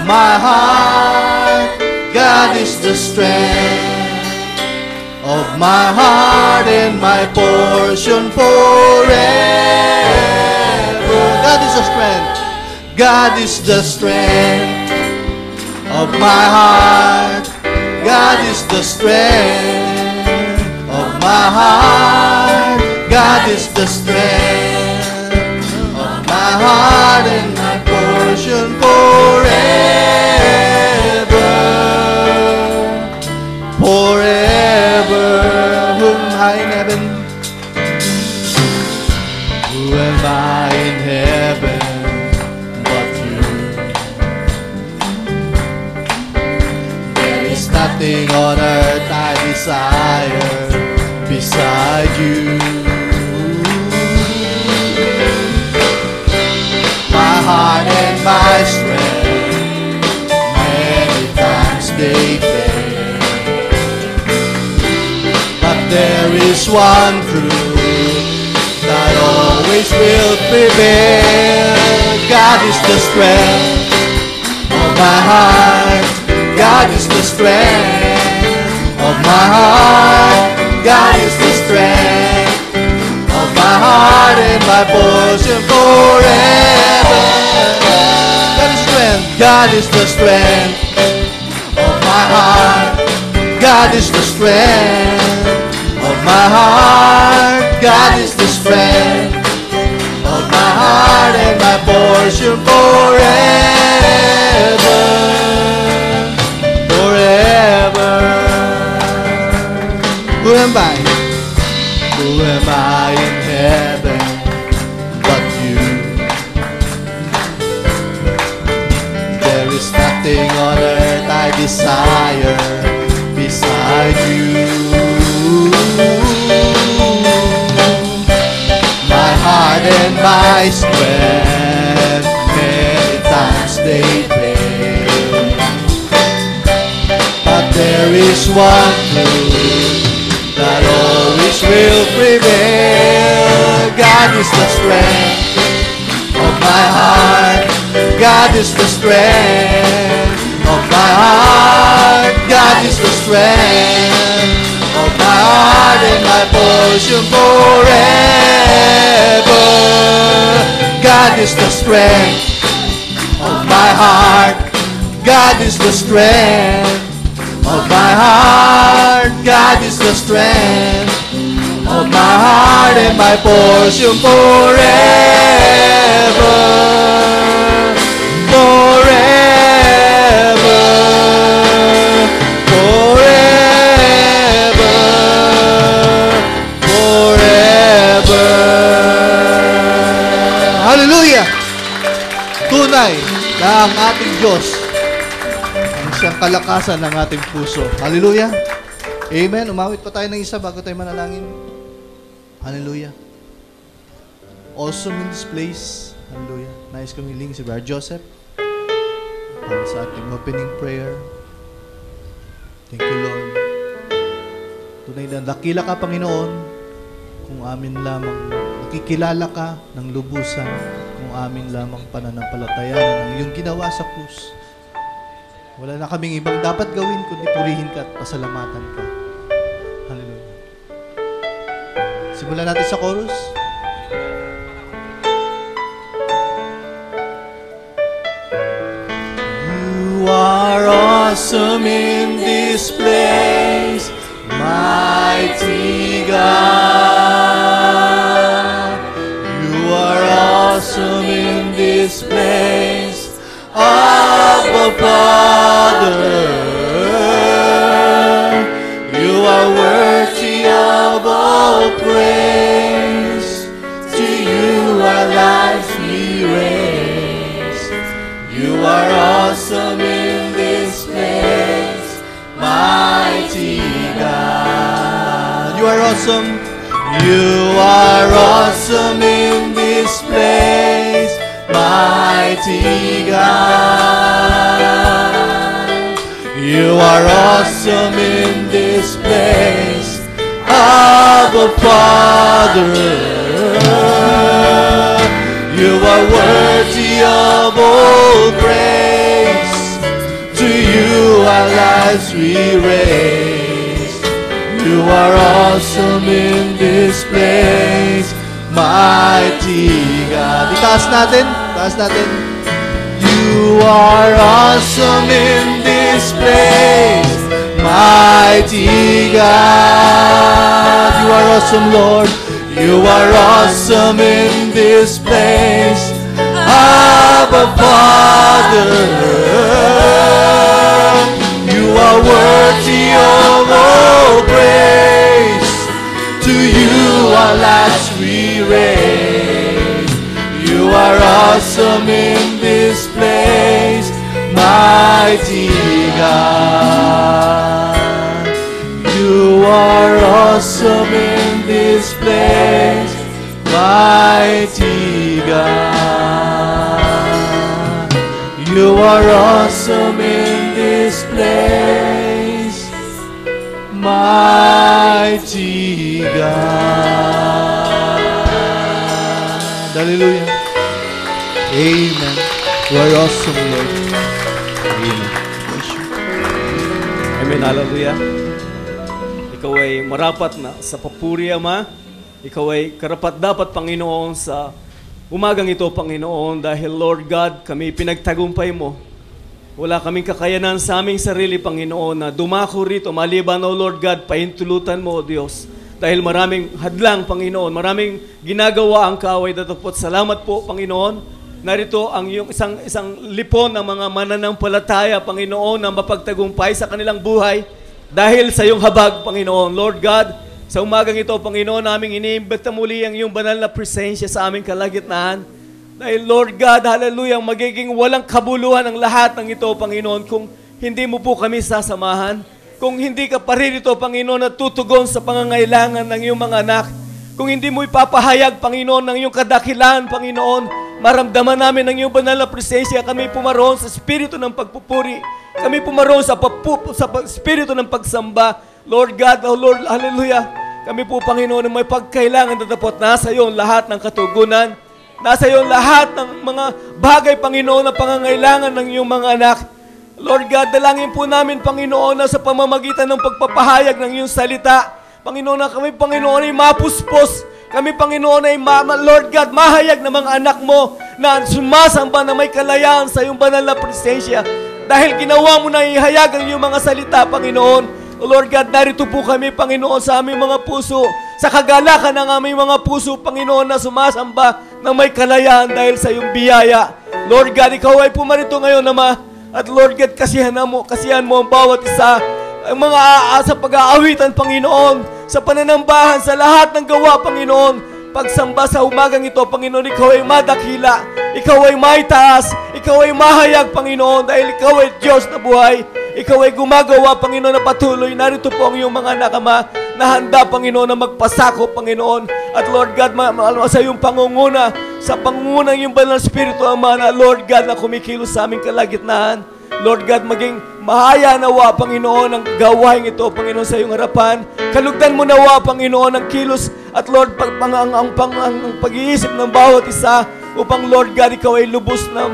my heart. God is the strength of my heart and my portion forever. God is the strength. God is the strength of my heart. God is the strength of my heart. God is the strength of my heart and my portion forever. Forever. Who am I in heaven? Who am I in heaven but you? There is nothing on earth I desire beside you. My heart and my strength, many times they fail, but there is one truth that always will prevail. God is the strength of my heart. God is the strength of my heart. God is the strength of my heart and my portion forever. God is the strength of my heart. God is the strength of my heart. God is the strength of my heart and my portion forever. Forever. Who am I? Who am I in heaven but you? There is nothing on earth I desire beside you. My heart and my strength, many times they fail, but there is one truth that always will prevail. God is the strength of my heart. God is the strength of my heart. God is the strength of my heart and my portion forever. God is the strength of my heart. God is the strength of my heart. God is the strength of my heart and my portion forever. Forever. Forever. Forever. Hallelujah! Tunay na ang ating Diyos ang siyang kalakasan ng ating puso. Hallelujah! Amen. Umawit pa tayo ng isa bago tayo manalangin. Hallelujah. Awesome in this place. Hallelujah. Nais kong hiling si Brother Joseph para sa ating opening prayer. Thank you, Lord. Tunay na dakila ka, Panginoon, kung amin lamang nakikilala ka ng lubusan, kung amin lamang pananampalatayan ng iyong ginawa sa krus. Wala na kaming ibang dapat gawin kundi purihin ka at pasalamatan ka. Hallelujah. Simulan natin sa chorus. You are awesome in this place, mighty God. You are awesome in this place, Abba Father. You are worthy of all praise. To you our lives we raise. You are awesome in this place, mighty God. You are awesome. You are awesome in this place, mighty God. You are awesome in this place, Abba Father. You are worthy of all praise. lives we raise. You are awesome in this place, mighty God. Itaas natin, taas natin. You are awesome in this place, mighty God. You are awesome, Lord. You are awesome in this place, Abba Father. You are worthy of all praise. To you our lives we raise. You are awesome in this place, mighty God. You are awesome in this place, mighty God. You are awesome in this place, mighty God. Hallelujah. Amen. You are awesome, Lord. Amen. Amen. Hallelujah. Ikaw ay marapat na sa papuri, Ama. Ikaw ay karapat-dapat, Panginoon, sa umagang ito, Panginoon, dahil, Lord God, kami pinagtagumpay mo. Wala kaming kakayanan sa aming sarili, Panginoon, na dumako rito, maliban, O Lord God, pahintulutan mo, O Diyos. Dahil maraming hadlang, Panginoon, maraming ginagawa ang kaaway datapot. Salamat po, Panginoon. Narito ang iyong isang lipon ng mga mananampalataya, Panginoon, na mapagtagumpay sa kanilang buhay dahil sa iyong habag, Panginoon. Lord God, sa umagang ito, Panginoon, naming iniimbita muli ang iyong banal na presensya sa aming kalagitnaan. Dahil, Lord God, hallelujah, magiging walang kabuluhan ang lahat ng ito, Panginoon, kung hindi mo po kami sasamahan. Kung hindi ka pa rin ito, Panginoon, at tutugon sa pangangailangan ng iyong mga anak. Kung hindi mo ipapahayag, Panginoon, ng iyong kadakilaan, Panginoon, maramdaman namin ang iyong banal na presensya. Kami pumaroon sa espiritu ng pagpupuri. Kami pumaroon sa espiritu ng pagsamba. Lord God, oh Lord, hallelujah. Kami po, Panginoon, na may pagkailangan datapot. Nasa iyo lahat ng katugunan. Nasa iyo lahat ng mga bagay, Panginoon, na pangangailangan ng iyong mga anak. Lord God, dalangin po namin, Panginoon, na sa pamamagitan ng pagpapahayag ng iyong salita, Panginoon, na kami, Panginoon, ay mapuspos. Kami, Panginoon, ay Lord God, mahayag ng mga anak mo na sumasamba na may kalayaan sa iyong banal na presensya. Dahil ginawa mo na ihayag ang iyong mga salita, Panginoon. O Lord God, narito po kami, Panginoon, sa aming mga puso, sa kagalakan ng aming mga puso, Panginoon, na sumasamba na may kalayaan dahil sa iyong biyaya. Lord God, ikaw ay pumarito ngayon, Ama. At Lord God, kasihan mo ang bawat isa, ang mga sa pag-aawitan, Panginoon, sa pananambahan, sa lahat ng gawa, Panginoon. Pagsamba sa umagang ito, Panginoon, ikaw ay madakila, ikaw ay maitaas, ikaw ay mahayag, Panginoon, dahil ikaw ay Diyos na buhay. Ikaw ay gumagawa, Panginoon, na patuloy. Narito po ang iyong mga anak, Ama, na handa, Panginoon, na magpasako, Panginoon. At Lord God, sa iyong pangunguna, sa pangunguna ng iyong banal na Espiritu, Ama, na Lord God, na kumikilos sa aming kalagitnaan. Lord God, maging mahaya nawa, Panginoon, ang gawain ito, Panginoon, sa iyong harapan. Kalugdan mo nawa, Panginoon, ang kilos at Lord, ang pag-iisip ng bawat isa upang, Lord God, ikaw ay lubos na,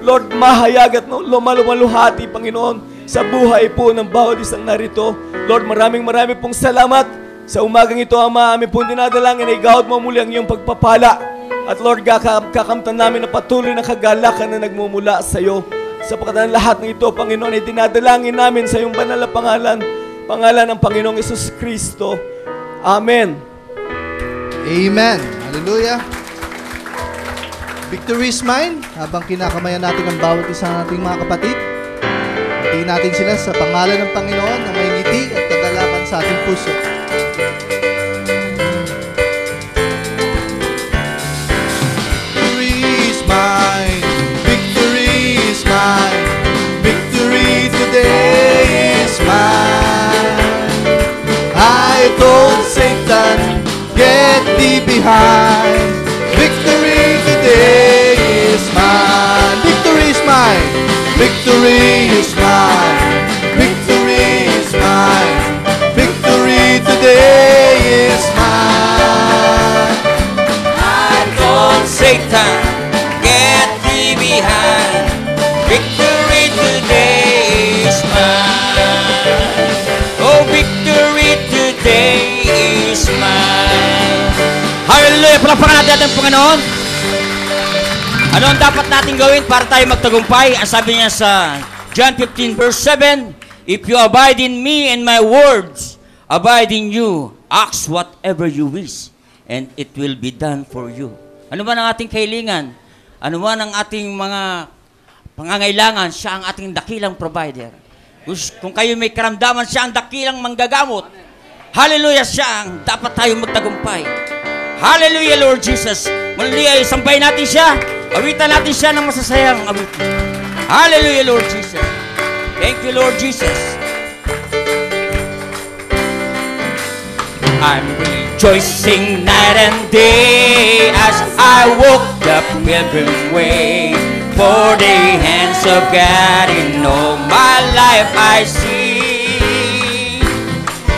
Lord, mahayag at lumaluhati, Panginoon, sa buhay po ng bawat isang narito. Lord, maraming pong salamat sa umagang ito, Ama. Amin pong dinadalangin na igawad mo muli ang iyong pagpapala. At Lord, kakamtan namin na patuloy na kagalakan na nagmumula sa iyo. Sapagkat ang lahat ng ito, Panginoon, ay dinadalangin namin sa iyong banal na pangalan ng Panginoong Hesus Kristo. Amen. Amen. Hallelujah. Victory is mine. Habang kinakamayan natin ang bawat isa ng ating mga kapatid, tingin natin sila sa pangalan ng Panginoon na may ngiti at kagalakan sa ating puso. Victory is mine. Victory is mine. Victory today is mine. I told Satan, get thee behind. Victory today is mine. Victory is mine. Victory is mine. Victory is mine. Victory today is mine. I told Satan, get thee behind. Victory today is mine. Palapakan natin ating Panginoon. Ano ang dapat natin gawin para tayo magtagumpay? Ang sabi niya sa John 15 verse 7, if you abide in me and my words abide in you, ask whatever you wish, and it will be done for you. Ano man ang ating kahilingan, ano man ang ating mga pangangailangan, siya ang ating dakilang provider. Kung kayo may karamdaman, siya ang dakilang manggagamot. Hallelujah, siya ang dapat tayong magtagumpay. Hallelujah, Lord Jesus. Hallelujah, sampay natin siya. Awitan natin siya ng masasayang awitan. Hallelujah, Lord Jesus. Thank you, Lord Jesus. I'm rejoicing night and day as I walk the pilgrim way. For the hands of God in all my life I see.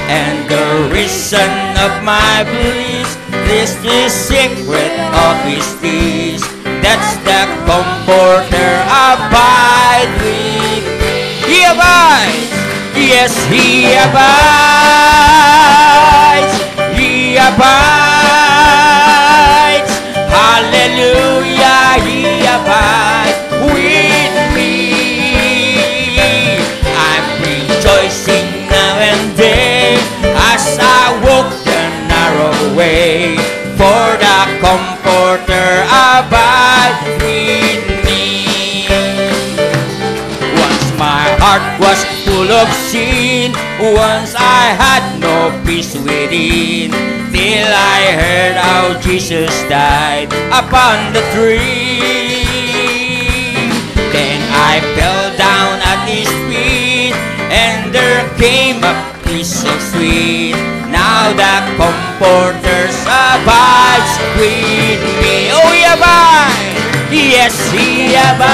And the reason of my beliefs, this is secret of His peace. That's the comforter abide with me. He abides, yes, He abides. He abides. Hallelujah, He abides with me. I'm rejoicing now and then as I walk the narrow way. For the comforter abide with me. Once my heart was full of sin, once I had no peace within, till I heard how Jesus died upon the tree. Then I fell down at His feet, and there came a peace so sweet. Now the comforter abides with me. Oh, He abides. Yes, He abides.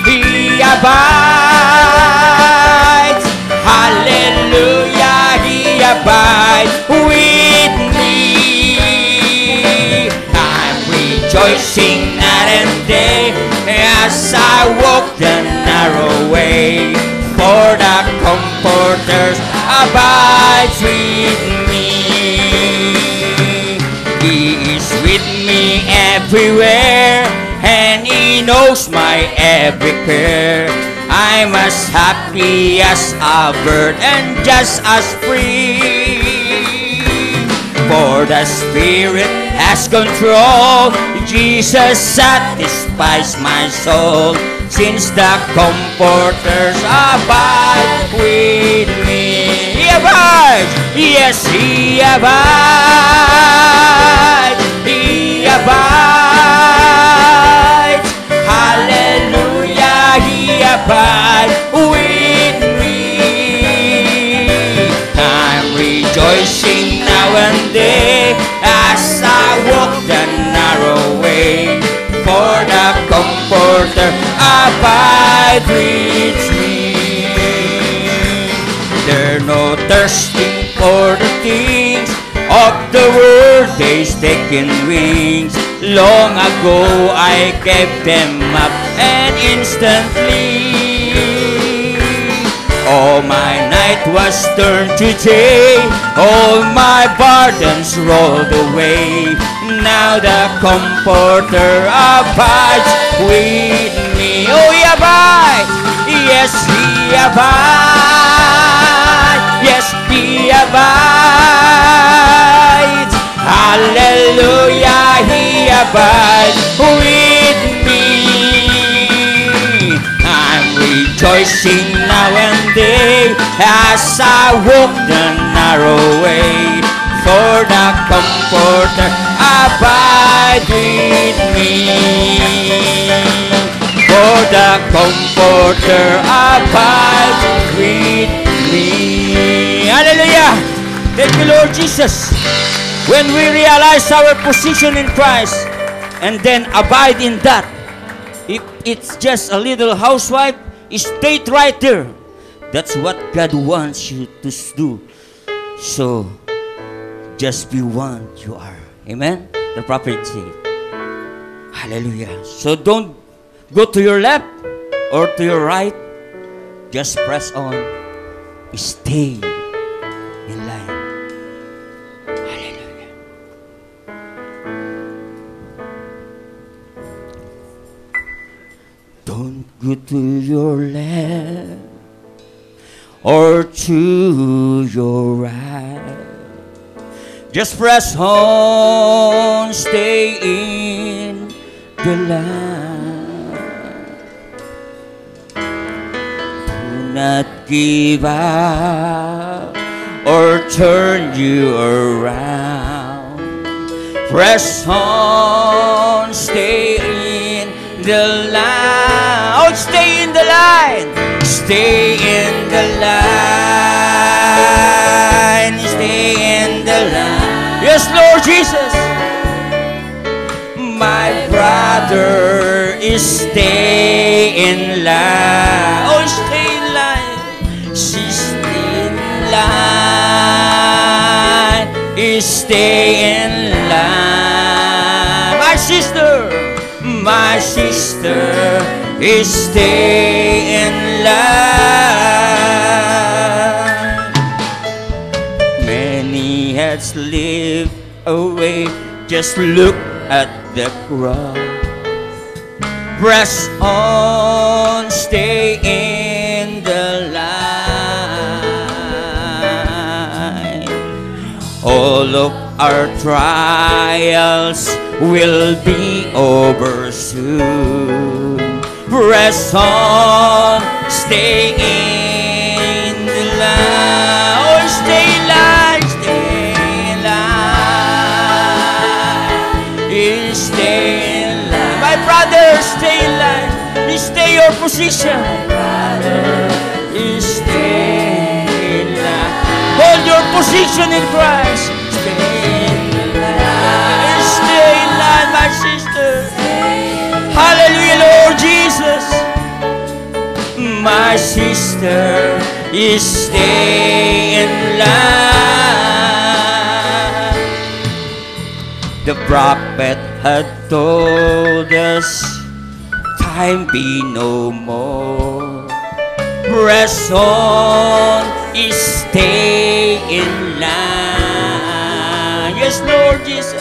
He abides. Hallelujah, He abides with me. I'm rejoicing night and day as I walk the narrow way. For the comforters abides with me. He is with me everywhere, and He knows my every care. I'm as happy as a bird and just as free. For the Spirit has control, Jesus satisfies my soul. Since the comforters abide with me. He abides, yes, He abides. He abides. Hallelujah, He abides with me. I'm rejoicing now and then as I walk the narrow way. For the comforter abide with me. They're no thirsting for the things of the world, they's taken wings. Long ago I gave them up, and instantly all my night was turned to day, all my burdens rolled away. Now the comforter abides with me. Oh, He abides. Yes, He abides. Yes, He abides. Hallelujah, He abides with me. I'm rejoicing now and then as I walk the narrow way. For the comforter abide with me. For the comforter abide with me. Hallelujah! Thank you, Lord Jesus. When we realize our position in Christ and then abide in that, if it's just a little housewife, stay right there. That's what God wants you to do. So, just be one you are. Amen? The prophet said. Hallelujah. So don't go to your left or to your right. Just press on. Stay in line. Hallelujah. Don't go to your left or to your right. Just press on, stay in the line. Do not give up or turn you around. Press on, stay in the line. Oh, stay in the line. Stay in the line. Stay in the line. Yes, Lord Jesus. My brother is stay in line. Oh, stay in line. She's in line. Is stay in line. My sister is stay in line. Many has slipped away. Just look at the crowd. Press on, stay in the line. All of our trials will be over soon. Press on, stay in the line. Oh, stay in line, stay in line. Stay in line. My brother, stay in line. Stay your position. Stay in line. Hold your position in Christ. Stay in line. Stay in line, my sister. Hallelujah, Lord Jesus. My sister is stay in line. The prophet had told us, time be no more. Press on, is stay in line. Yes, Lord Jesus.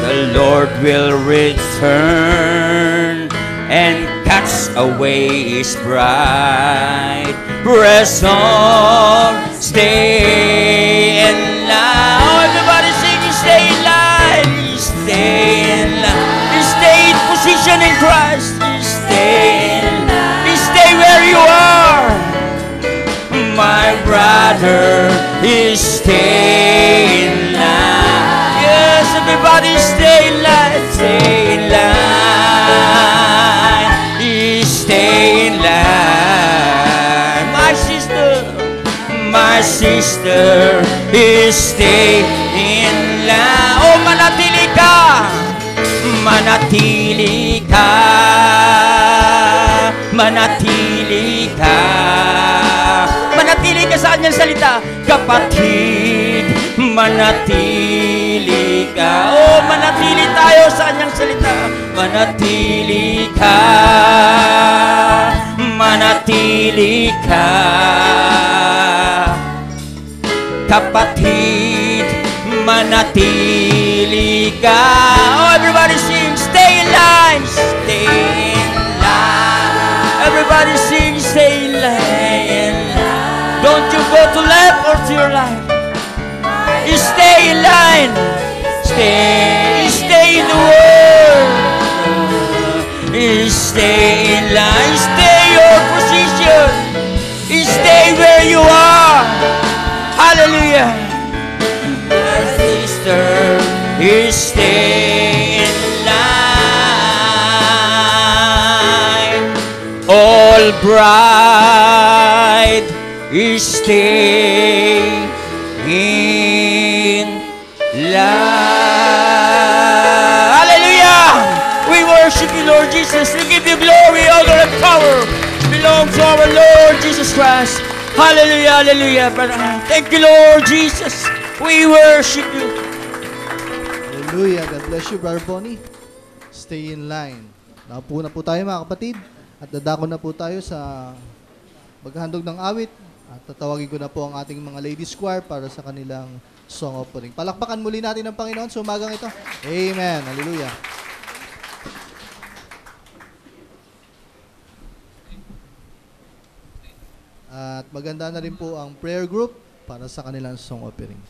The Lord will return and catch away His bride. Press on, stay in line. Oh, everybody sing, stay in line. Stay in line. Stay in position in Christ. Stay in line. Stay where you are. My brother is stay in line. Yes, everybody stay in line. Stay in line. Stay in line. My sister is stay in line. Oh, manatili ka. Manatili ka. Manatili ka. Manatili ka sa kanyang salita. Kapatid, manatili ka. Oh, manatili tayo sa kanyang salita. Manatili ka. Manatili ka. Kapatid, manatili ka. Oh, everybody sing, stay in line. Stay in line. Everybody sing, stay in line. Don't you go to left or to your right. You stay in line. Stay in the word. You stay in line. Stay your position. You stay where you are. Hallelujah. My sister, you stay in line. All bride, you stay in line. Hallelujah. We worship you, Lord Jesus. We give you glory, honor, and power. Belongs to our Lord Jesus Christ. Hallelujah, hallelujah. Thank you, Lord Jesus. We worship you. Hallelujah. God bless you, Brother Bonnie. Stay in line. Naupo na po tayo, mga kapatid. At dadako na po tayo sa maghahandog ng awit. At tatawagin ko na po ang ating mga ladies choir para sa kanilang song opening. Palakpakan muli natin ng Panginoon sa umagang ito. Amen. Hallelujah. At maganda na rin po ang prayer group para sa kanilang song offering.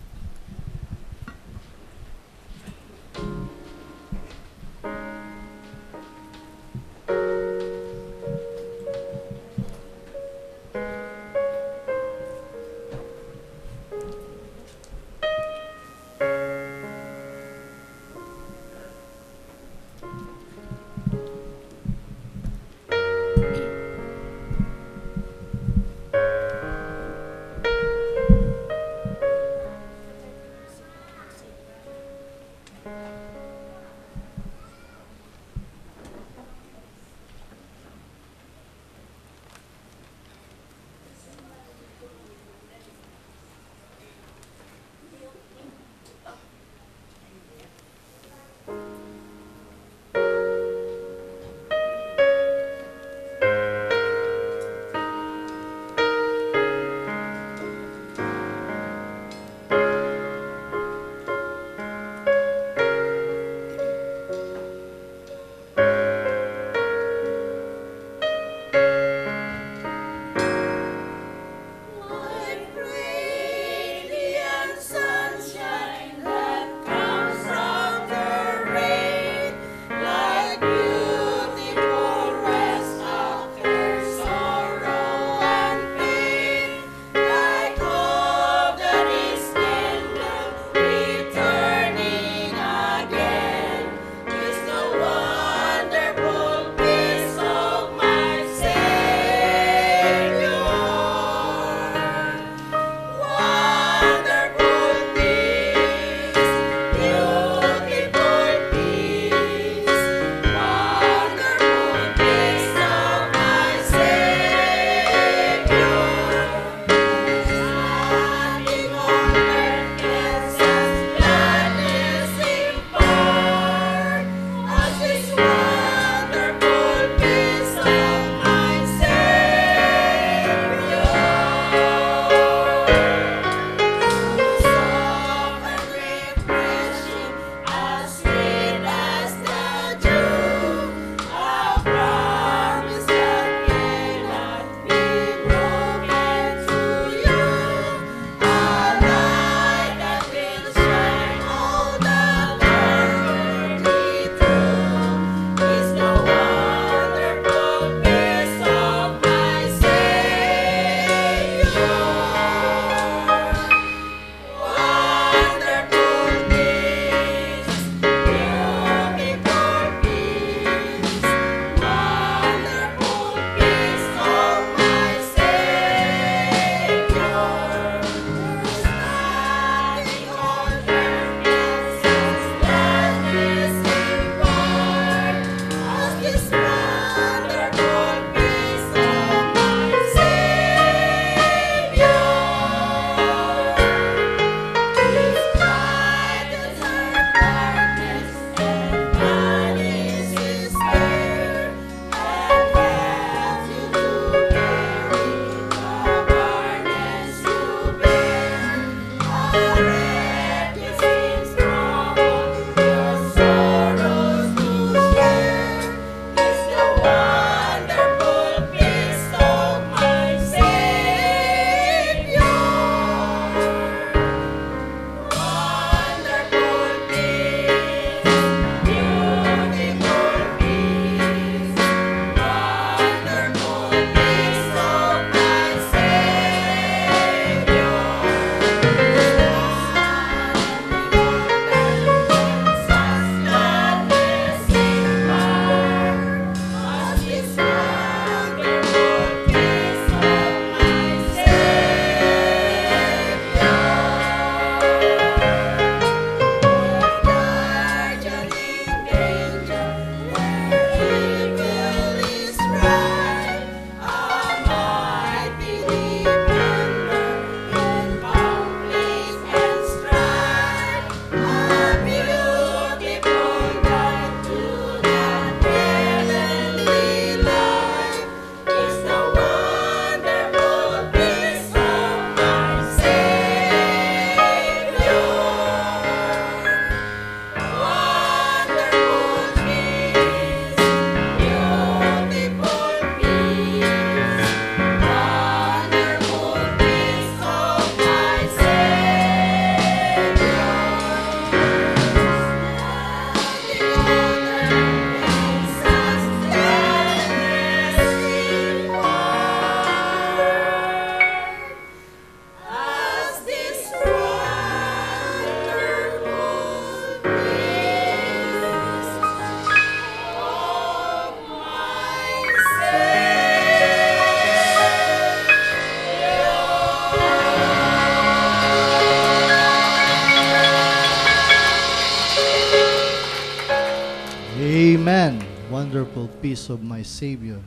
wonderful peace of my Savior.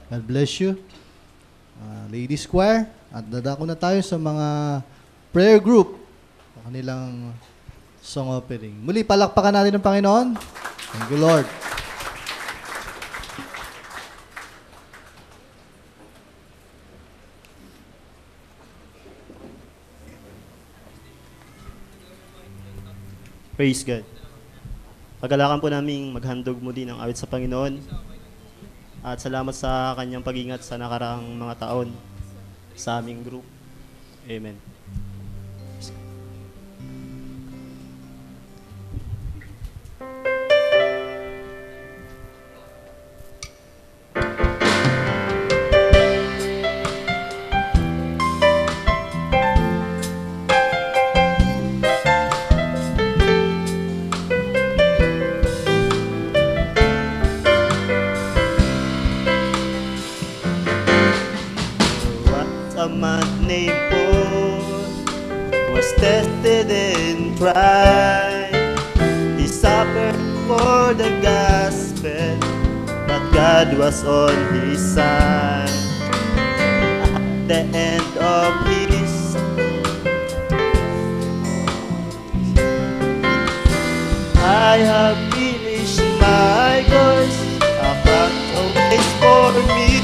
God bless you. Ladies choir, at dadako na tayo sa mga prayer group, kanilang song offering. Muli, palakpakan natin ng Panginoon. Thank you, Lord. Praise God. Pagalakan po namin maghandog mo din ang awit sa Panginoon. At salamat sa kanyang pag-ingat sa nakaraang mga taon sa aming group. Amen. Tested and tried. He suffered for the gospel, but God was on his side. At the end of his I have finished my course. A path awaits for me.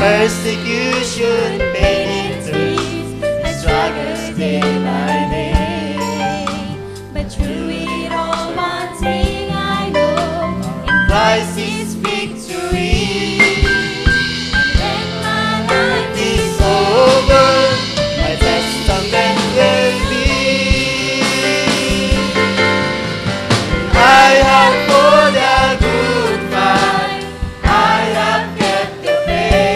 Persecution, pain, and tears, and struggles day by day. But through it all, one thing I know, in Christ is victory. And when my life is over, my testament will be, I have fought a good fight, I have kept the faith.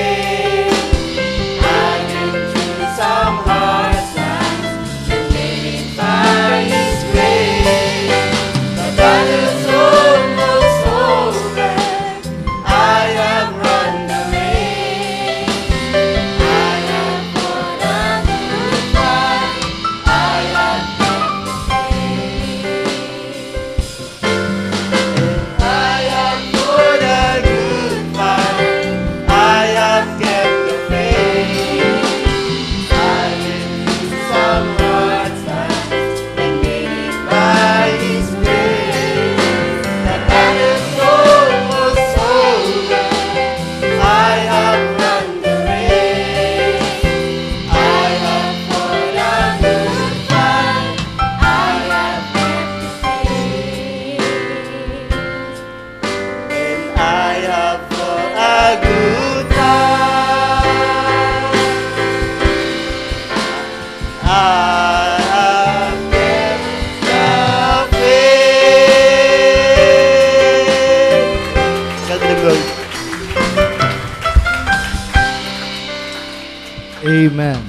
Amen.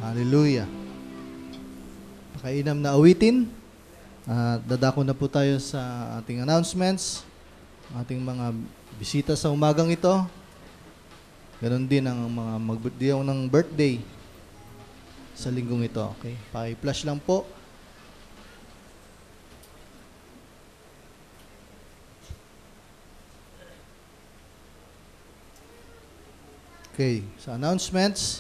Hallelujah. Pakainam na awitin. Dadako na po tayo sa ating announcements, ating mga bisita sa umagang ito. Ganon din ang mga magbigay ng birthday sa linggong ito. Okay? Paki-flash lang po. Okay, sa announcements.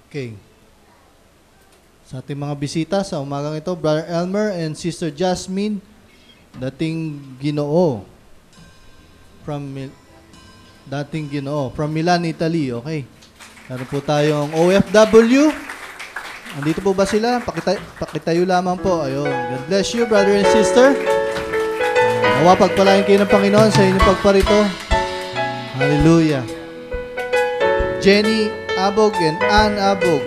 Okay. Sa ating mga bisita sa umagang ito, Brother Elmer and Sister Jasmine, dating Ginoo from Milan, Italy. Okay. Meron po tayong OFW. Andito po ba sila? Pakitayo lamang po. Ayun. God bless you, brother and sister. Nawa pagpalain kayo ng Panginoon sa inyong pagparito. Hallelujah. Jenny Abog and Ann Abog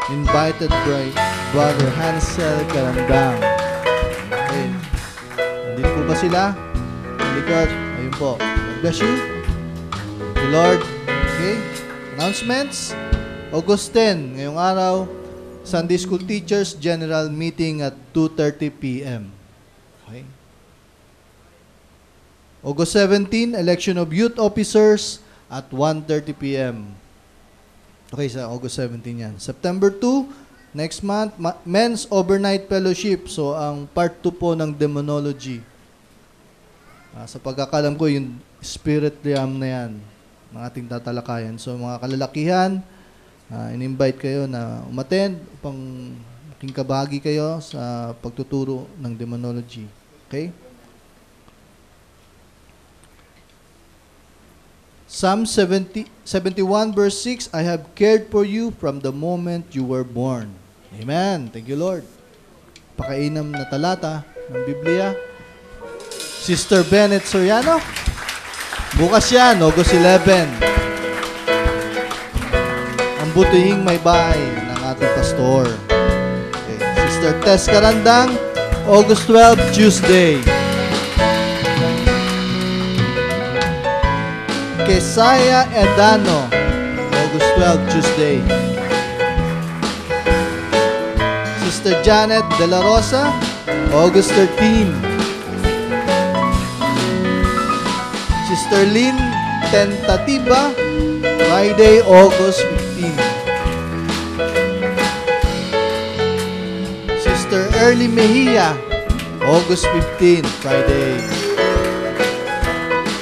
invited by Brother Hansel Karandang. Okay. Andito po ba sila? Likod. Ayun po. God bless you. Thank you, Lord. Okay. Announcements. August 10, ngayong araw, Sunday School Teachers General Meeting at 2:30 p.m. Okay. August 17, Election of Youth Officers at 1:30 p.m. Okay, sa August 17 yan. September 2, next month, Men's Overnight Fellowship. So, ang part 2 po ng Demonology. Sa pagkakalam ko, yung spirit realm na yan, ng ating tatalakayan. So, mga kalalakihan, in-invite kayo na umattend upang maging kabahagi kayo sa pagtuturo ng Demonology. Okay? Psalm 71 verse 6, I have cared for you from the moment you were born. Amen. Thank you, Lord. Pakainam na talata ng Biblia. Sister Bennett Soriano. Bukas yan, August 11. Ang butihing may bahay ng ating pastor. Okay. Sister Tess Karandang, August 12, Tuesday. Kesaya Edano, August 12, Tuesday. Sister Janet De La Rosa, August 13. Sister Lynn Tentativa, Friday, August 15. Sister Early Mejia, August 15, Friday.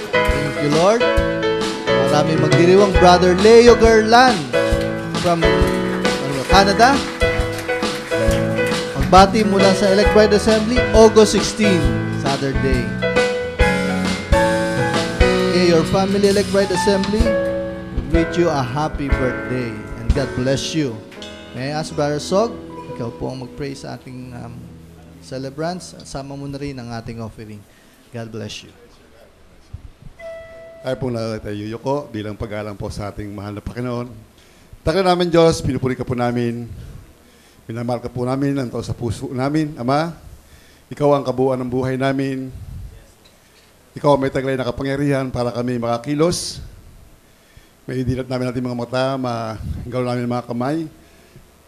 Thank you, Lord. Maraming magdiriwang Brother Leo Garland from Canada. Magbati mula sa Elect Bride Assembly, August 16, Saturday. Okay, your family Elect Bride Assembly, we wish you a happy birthday and God bless you. May I ask Brother Sog, ikaw po ang mag-pray sa ating celebrants. Sama mo na rin ang ating offering. God bless you. Tayo pong yuyuko bilang pag-alang po sa ating mahal na Panginoon. Takla namin Diyos, pinupuri ka po namin. Minamahal ka po namin, nantaw sa puso namin. Ama, Ikaw ang kabuuan ng buhay namin. Ikaw ang may taglay na kapangyarihan para kami makakilos. May idilat namin natin mga mata, magalaw namin mga kamay.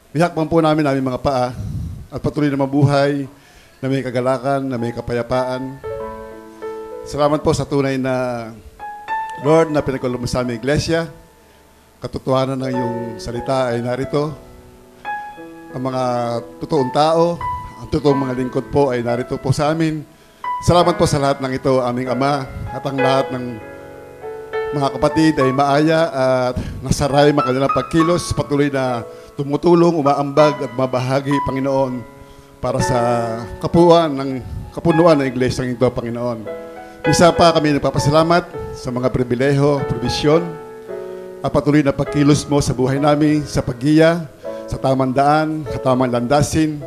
Mihakbang po namin mga paa at patuloy na mabuhay na may kagalakan, na may kapayapaan. Salamat po sa tunay na Lord, na pinagkulong mo sa aming iglesia. Katotohanan ng iyong salita ay narito. Ang mga totoong tao, ang totoong mga lingkod po ay narito po sa amin. Salamat po sa lahat ng ito, aming Ama, at ang lahat ng mga kapatid ay maaya at nasaray makanilang pagkilos, patuloy na tumutulong, umaambag at mabahagi, Panginoon, para sa kapunuan ng iglesia ng ito, Panginoon. Isa pa kami nagpapasalamat sa mga pribileho, provisyon, at patuloy na pagkilos mo sa buhay namin, sa paggiya, sa tamang daan, sa tamang landasin.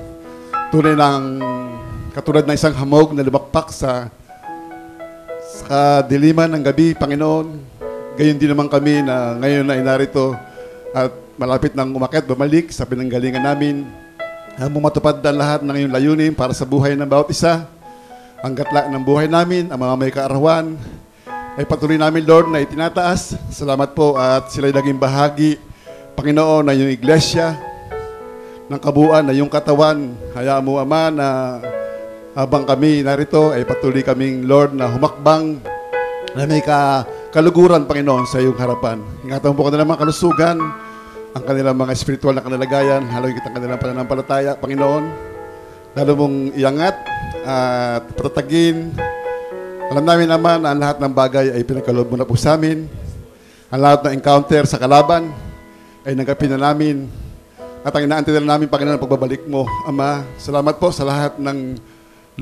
Tunay ng katulad ng isang hamog na lumakpak sa kadiliman ng gabi, Panginoon. gayon din naman kami na ngayon ay narito at malapit nang umakyat, bumalik sa pinanggalingan namin. Matupad ang lahat ng iyong layunin para sa buhay ng bawat isa. Ang gatla ng buhay namin, ang mga may kaarawan, ay patuloy namin, Lord, na itinataas. Salamat po at sila'y naging bahagi, Panginoon, na iyong iglesia, ng kabuuan na iyong katawan. Hayaan mo, Ama, na habang kami narito, ay patuloy kaming, Lord, na humakbang, na may kaluguran, Panginoon, sa iyong harapan. Ingatan mo po kanilang mga kalusugan, ang kanilang mga spiritual na kanalagayan, halawin kita ang kanilang pananampalataya, Panginoon. Lalo mong iangat at patatagin. Alam namin naman na ang lahat ng bagay ay pinagkaloob mo na po sa amin. Ang lahat ng encounter sa kalaban ay nagapin na namin. At ang inaantay na namin, Panginoon, ang pagbabalik mo. Ama, salamat po sa lahat ng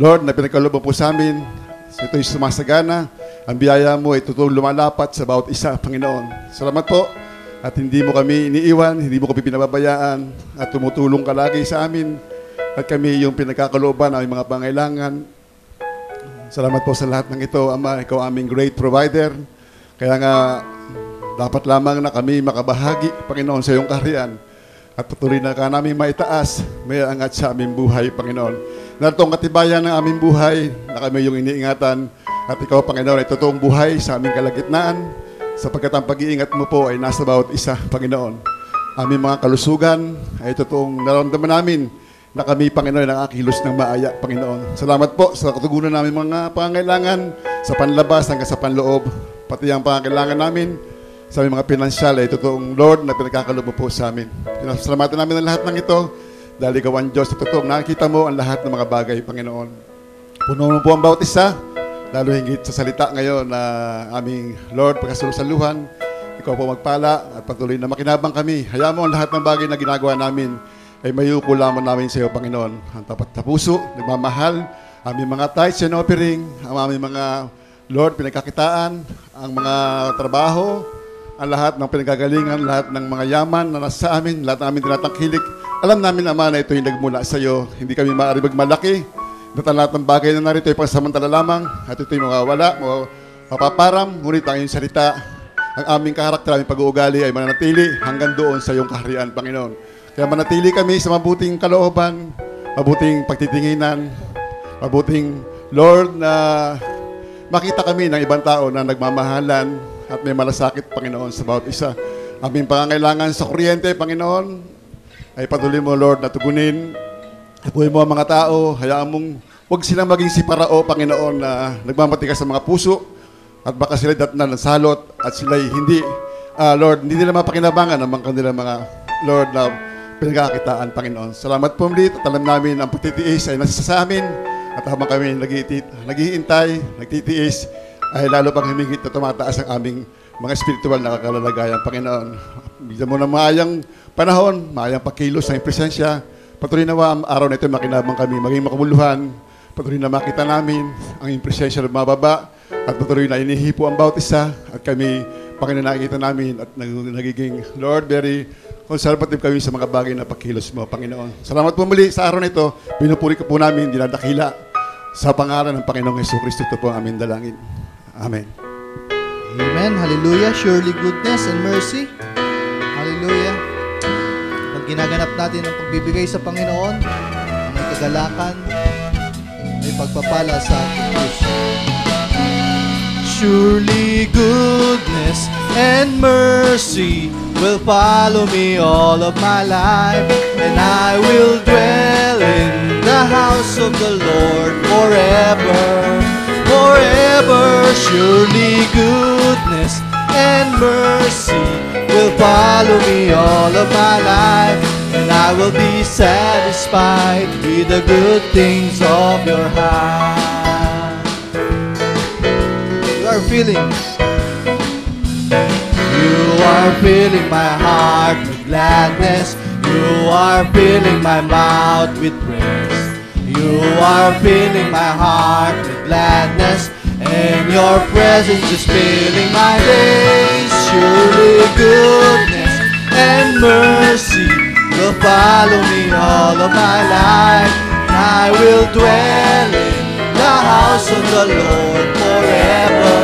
Lord na pinagkaloob mo po sa amin. Ito'y sumasagana. Ang biyaya mo ay tutulong lumalapat sa bawat isa, Panginoon. Salamat po. At hindi mo kami iniiwan, hindi mo kami pinababayaan, at tumutulong ka lagi sa amin. At kami yung pinagkakalooban ng aming mga pangailangan. Salamat po sa lahat ng ito, Ama. Ikaw aming great provider. Kaya nga, dapat lamang na kami makabahagi, Panginoon, sa iyong kaharian. At patuloy na ka namin maitaas, may angat sa aming buhay, Panginoon. Narito ang katibayan ng aming buhay, na kami yung iniingatan. At ikaw, Panginoon, ay totoong buhay sa aming kalagitnaan. Sapagkat ang pag-iingat mo po ay nasa bawat isa, Panginoon. Aming mga kalusugan ay totoong nararamdaman namin na kami, Panginoon, ang akilos ng maaya, Panginoon. Salamat po sa katugunan namin mga pangangailangan sa panlabas hanggang sa panloob. Pati ang pangangailangan namin sa aming mga pinansyal ay totoong, Lord, na pinagkakaloob mo po sa amin. Salamatan namin ang lahat ng ito dahil ikaw ang Diyos. Totoong nakikita mo ang lahat ng mga bagay, Panginoon. Puno mo po ang bawat isa. Lalo hingit sa salita ngayon na aming Lord, pagkasulusaluhan, ikaw po magpala at patuloy na makinabang kami. Hayaan mo ang lahat ng bagay na ginagawa namin ay mayuko lamang namin sa iyo, Panginoon. Ang tapat na puso, nagmamahal, aming mga tithes and offering, ang aming mga Lord, pinagkakitaan, ang mga trabaho, ang lahat ng pinagagalingan, lahat ng mga yaman na nasa amin, lahat ng aming tinatangkilik. Alam namin, Ama, na ito yung nagmula sa iyo. Hindi kami maaari magmalaki. At ang lahat ng bagay na narito ay pagsamantala lamang at ito'y mawawala, mapaparam, ngunit ang iyong salita, ang aming karakter, aming pag-uugali ay mananatili hanggang doon sa iyong kaharian, Panginoon. Kaya manatili kami sa mabuting kalooban, mabuting pagtitinginan, mabuting, Lord, na makita kami ng ibang tao na nagmamahalan at may malasakit, Panginoon, sa bawat isa. Aming pangangailangan sa kuryente, Panginoon, ay patuloy mo, Lord, na tugunin. Ipuhin mo ang mga tao, hayaan mong huwag silang maging si Parao, Panginoon, na nagmamatigas sa mga puso at baka sila datnan ng salot at sila'y hindi, Lord, hindi nila mapakinabangan ang mga kanilang mga, Lord, na pinagkakitaan, Panginoon. Salamat po muli at alam namin ang pagtitiis ay nasa sa amin at habang kami naghihintay, nagtitiis, ay lalo pang humigit na tumataas ang aming mga spiritual na kakalagayan, Panginoon. Bigyan mo ng maayang panahon, maayang pagkilos ng presensya. Patuloy na ang araw na ito makinabang kami, maging makamuluhan. Patuloy na makita namin ang presensya ng mababa at patuloy na inihipo ang bawat isa at kami, Panginoon, nakikita namin at nagiging, Lord, very conservative kami sa mga bagay na pagkilos mo, Panginoon. Salamat po muli sa araw na ito. Pinupuri ka po namin, dinadakila sa pangalan ng Panginoong Jesucristo. Ito po ang aming dalangin. Amen. Amen. Hallelujah. Surely goodness and mercy. Hallelujah. Pag ginaganap natin ang pagbibigay sa Panginoon, may kagalakan, may pagpapala sa ating puso. Surely goodness and mercy will follow me all of my life, and I will dwell in the house of the Lord forever, forever. Surely goodness and mercy will follow me all of my life, and I will be satisfied with the good things of your heart. You are filling my heart with gladness. You are filling my mouth with praise. You are filling my heart with gladness, and your presence is filling my days. Surely goodness and mercy will follow me all of my life, and I will dwell in the house of the Lord forever,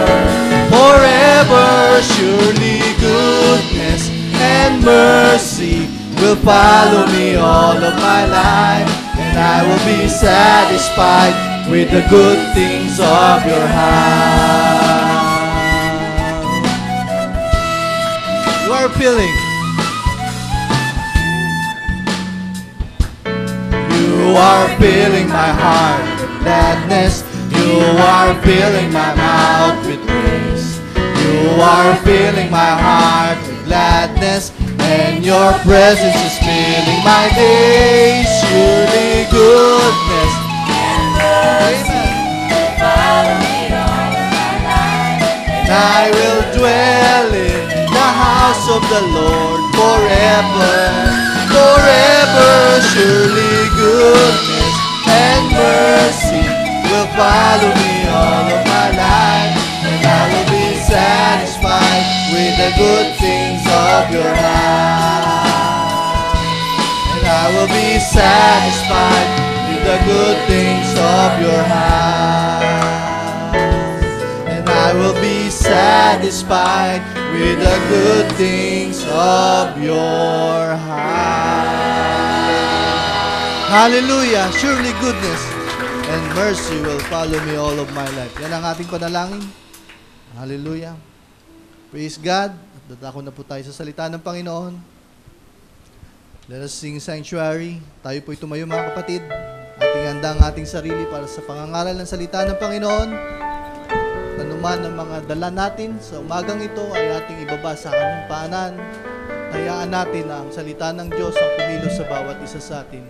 forever. surely goodness and mercy will follow me all of my life, and I will be satisfied with the good things of your hand. You are feeling. You are filling my heart with gladness. You are filling my mouth with praise. You are filling my heart with gladness, and your presence is filling my days. Surely goodness and mercy will follow me all of my life, and I will dwell in the house of the Lord forever, forever. Surely goodness and mercy will follow me all of my life, and I will be satisfied with the good things of your hand. And I will be satisfied with the good things of your hand. And I will be satisfied with the good things of your hand. Hallelujah! Surely goodness and mercy will follow me all of my life. Yan ang ating panalangin. Hallelujah. Praise God. At dadako na po tayo sa salita ng Panginoon. Let us sing Sanctuary. Tayo po'y tumayo mga kapatid. Ating handa ang ating sarili para sa pangangaral ng salita ng Panginoon. Nanuman ang mga dala natin sa umagang ito ay ating ibaba sa aming paanan. Hayaan natin na ang salita ng Diyos ang kumilos sa bawat isa sa atin.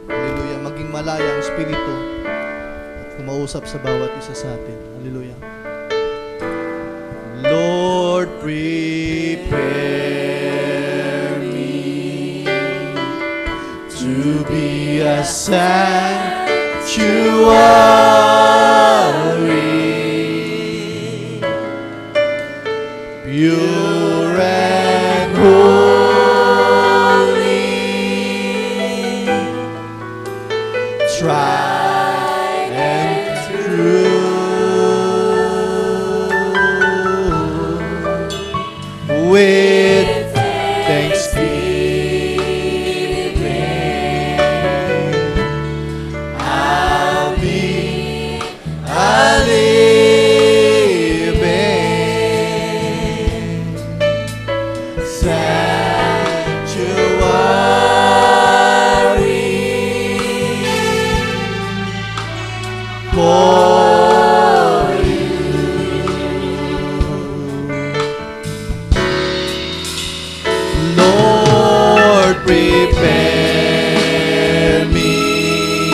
Hallelujah. Maging malaya ang Espiritu at kumausap sa bawat isa sa atin. Hallelujah. Lord, prepare me to be a sanctuary, pure and holy, tried and true. With thanksgiving, I'll be a living sanctuary for Lord, prepare me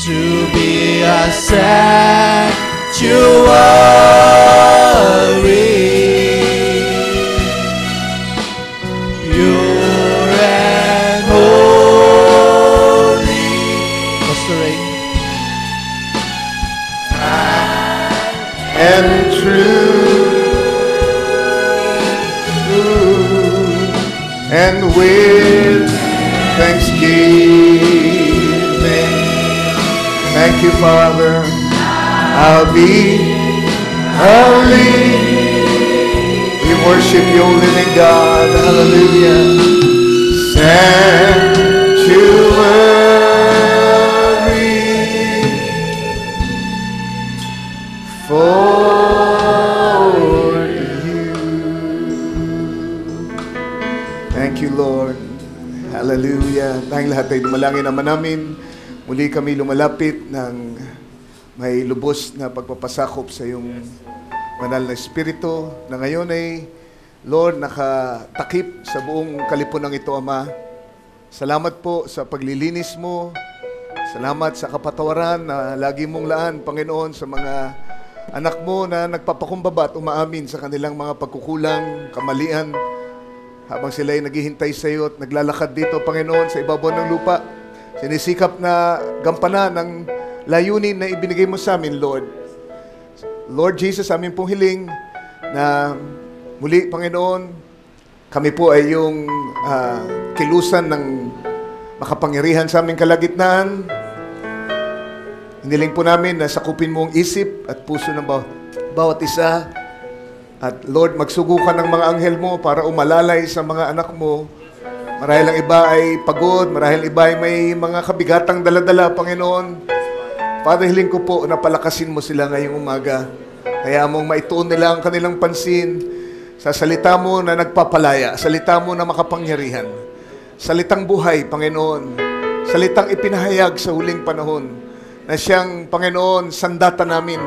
to be a sanctuary, pure and holy. Pastor Ray. And true, and with thanksgiving. Thank you, Father. I'll be holy. We worship you, O living God. Hallelujah. Sanctuary for you. Thank you, Lord. Hallelujah. Tayong lahat ay dumalangin naman namin. Muli kami lumalapit ng may lubos na pagpapasakop sa iyong banal na Espiritu na ngayon ay, Lord, nakatakip sa buong kalipunang ito, Ama. Salamat po sa paglilinis mo. Salamat sa kapatawaran na lagi mong laan, Panginoon, sa mga anak mo na nagpapakumbaba at umaamin sa kanilang mga pagkukulang, kamalian, habang sila ay naghihintay sa iyo at naglalakad dito, Panginoon, sa ibabaw ng lupa. Sinisikap na gampanan ng layunin na ibinigay mo sa amin, Lord. Lord Jesus, amin pong hiling na muli, Panginoon, kami po ay yung kilusan ng makapangyarihan sa aming kalagitnaan. Hiniling po namin na sakupin mo ang isip at puso ng bawat isa. At Lord, magsugukan ng mga anghel mo para umalalay sa mga anak mo. Marahil ang iba ay pagod, marahil iba ay may mga kabigatang daladala, Panginoon. Father, hiling ko po na palakasin mo sila ngayong umaga. Kaya mong maituon nila ang kanilang pansin sa salita mo na nagpapalaya, salita mo na makapangyarihan, salitang buhay, Panginoon, salitang ipinahayag sa huling panahon, na siyang, Panginoon, sandata namin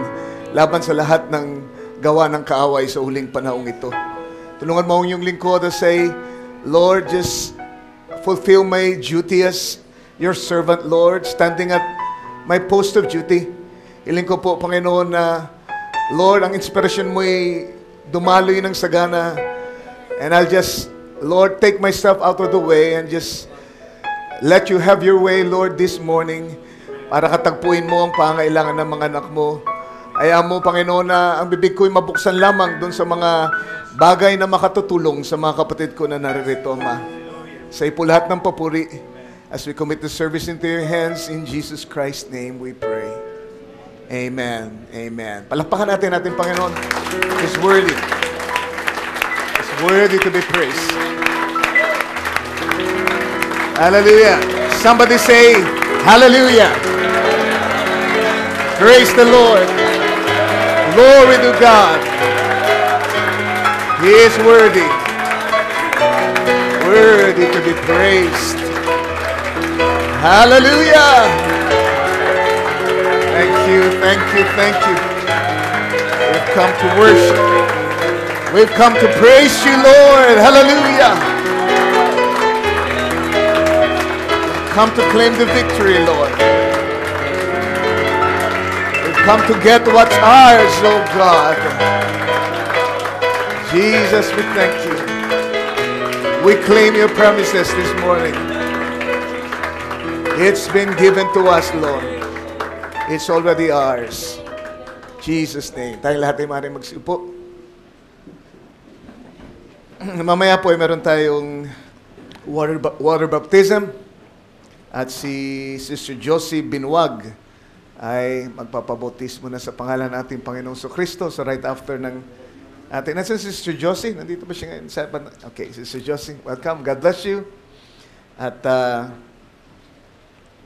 laban sa lahat ng gawa ng kaaway sa huling panahong ito. Tulungan mo ang iyong lingkod to say, Lord, just fulfill my duty as your servant, Lord, standing at my post of duty. Hiling ko po, Panginoon, na Lord, ang inspirasyon mo ay dumaloy ng sagana. And I'll just, Lord, take myself out of the way and just let you have your way, Lord, this morning para katagpuin mo ang pangailangan ng mga anak mo. Ayaw mo, Panginoon, na ang bibig ko'y mabuksan lamang doon sa mga bagay na makatutulong sa mga kapatid ko na naririto, Ama. Sa ipo lahat ng papuri, as we commit the service into your hands, in Jesus Christ's name we pray. Amen. Amen. Palakpakan natin Panginoon. He's worthy. He's worthy to be praised. Hallelujah. Somebody say, hallelujah. Praise the Lord. Glory to God. He is worthy. Worthy to be praised. Hallelujah. Thank you, thank you, thank you. We've come to worship. We've come to praise you, Lord. Hallelujah. We've come to claim the victory, Lord. We've come to get what's ours, oh God. Jesus, we thank you. We claim your promises this morning. It's been given to us, Lord. It's already ours. Jesus' name. Tayong lahat ay maaaring magsiupo. Mamaya po ay meron tayong water baptism. At si Sister Josie Binwag ay magpapabautismo na sa pangalan nating Panginoong Kristo. So right after ng atin. Nasaan si Sister Josie? Nandito ba siya ngayon? Okay, Sister Josie, welcome. God bless you. At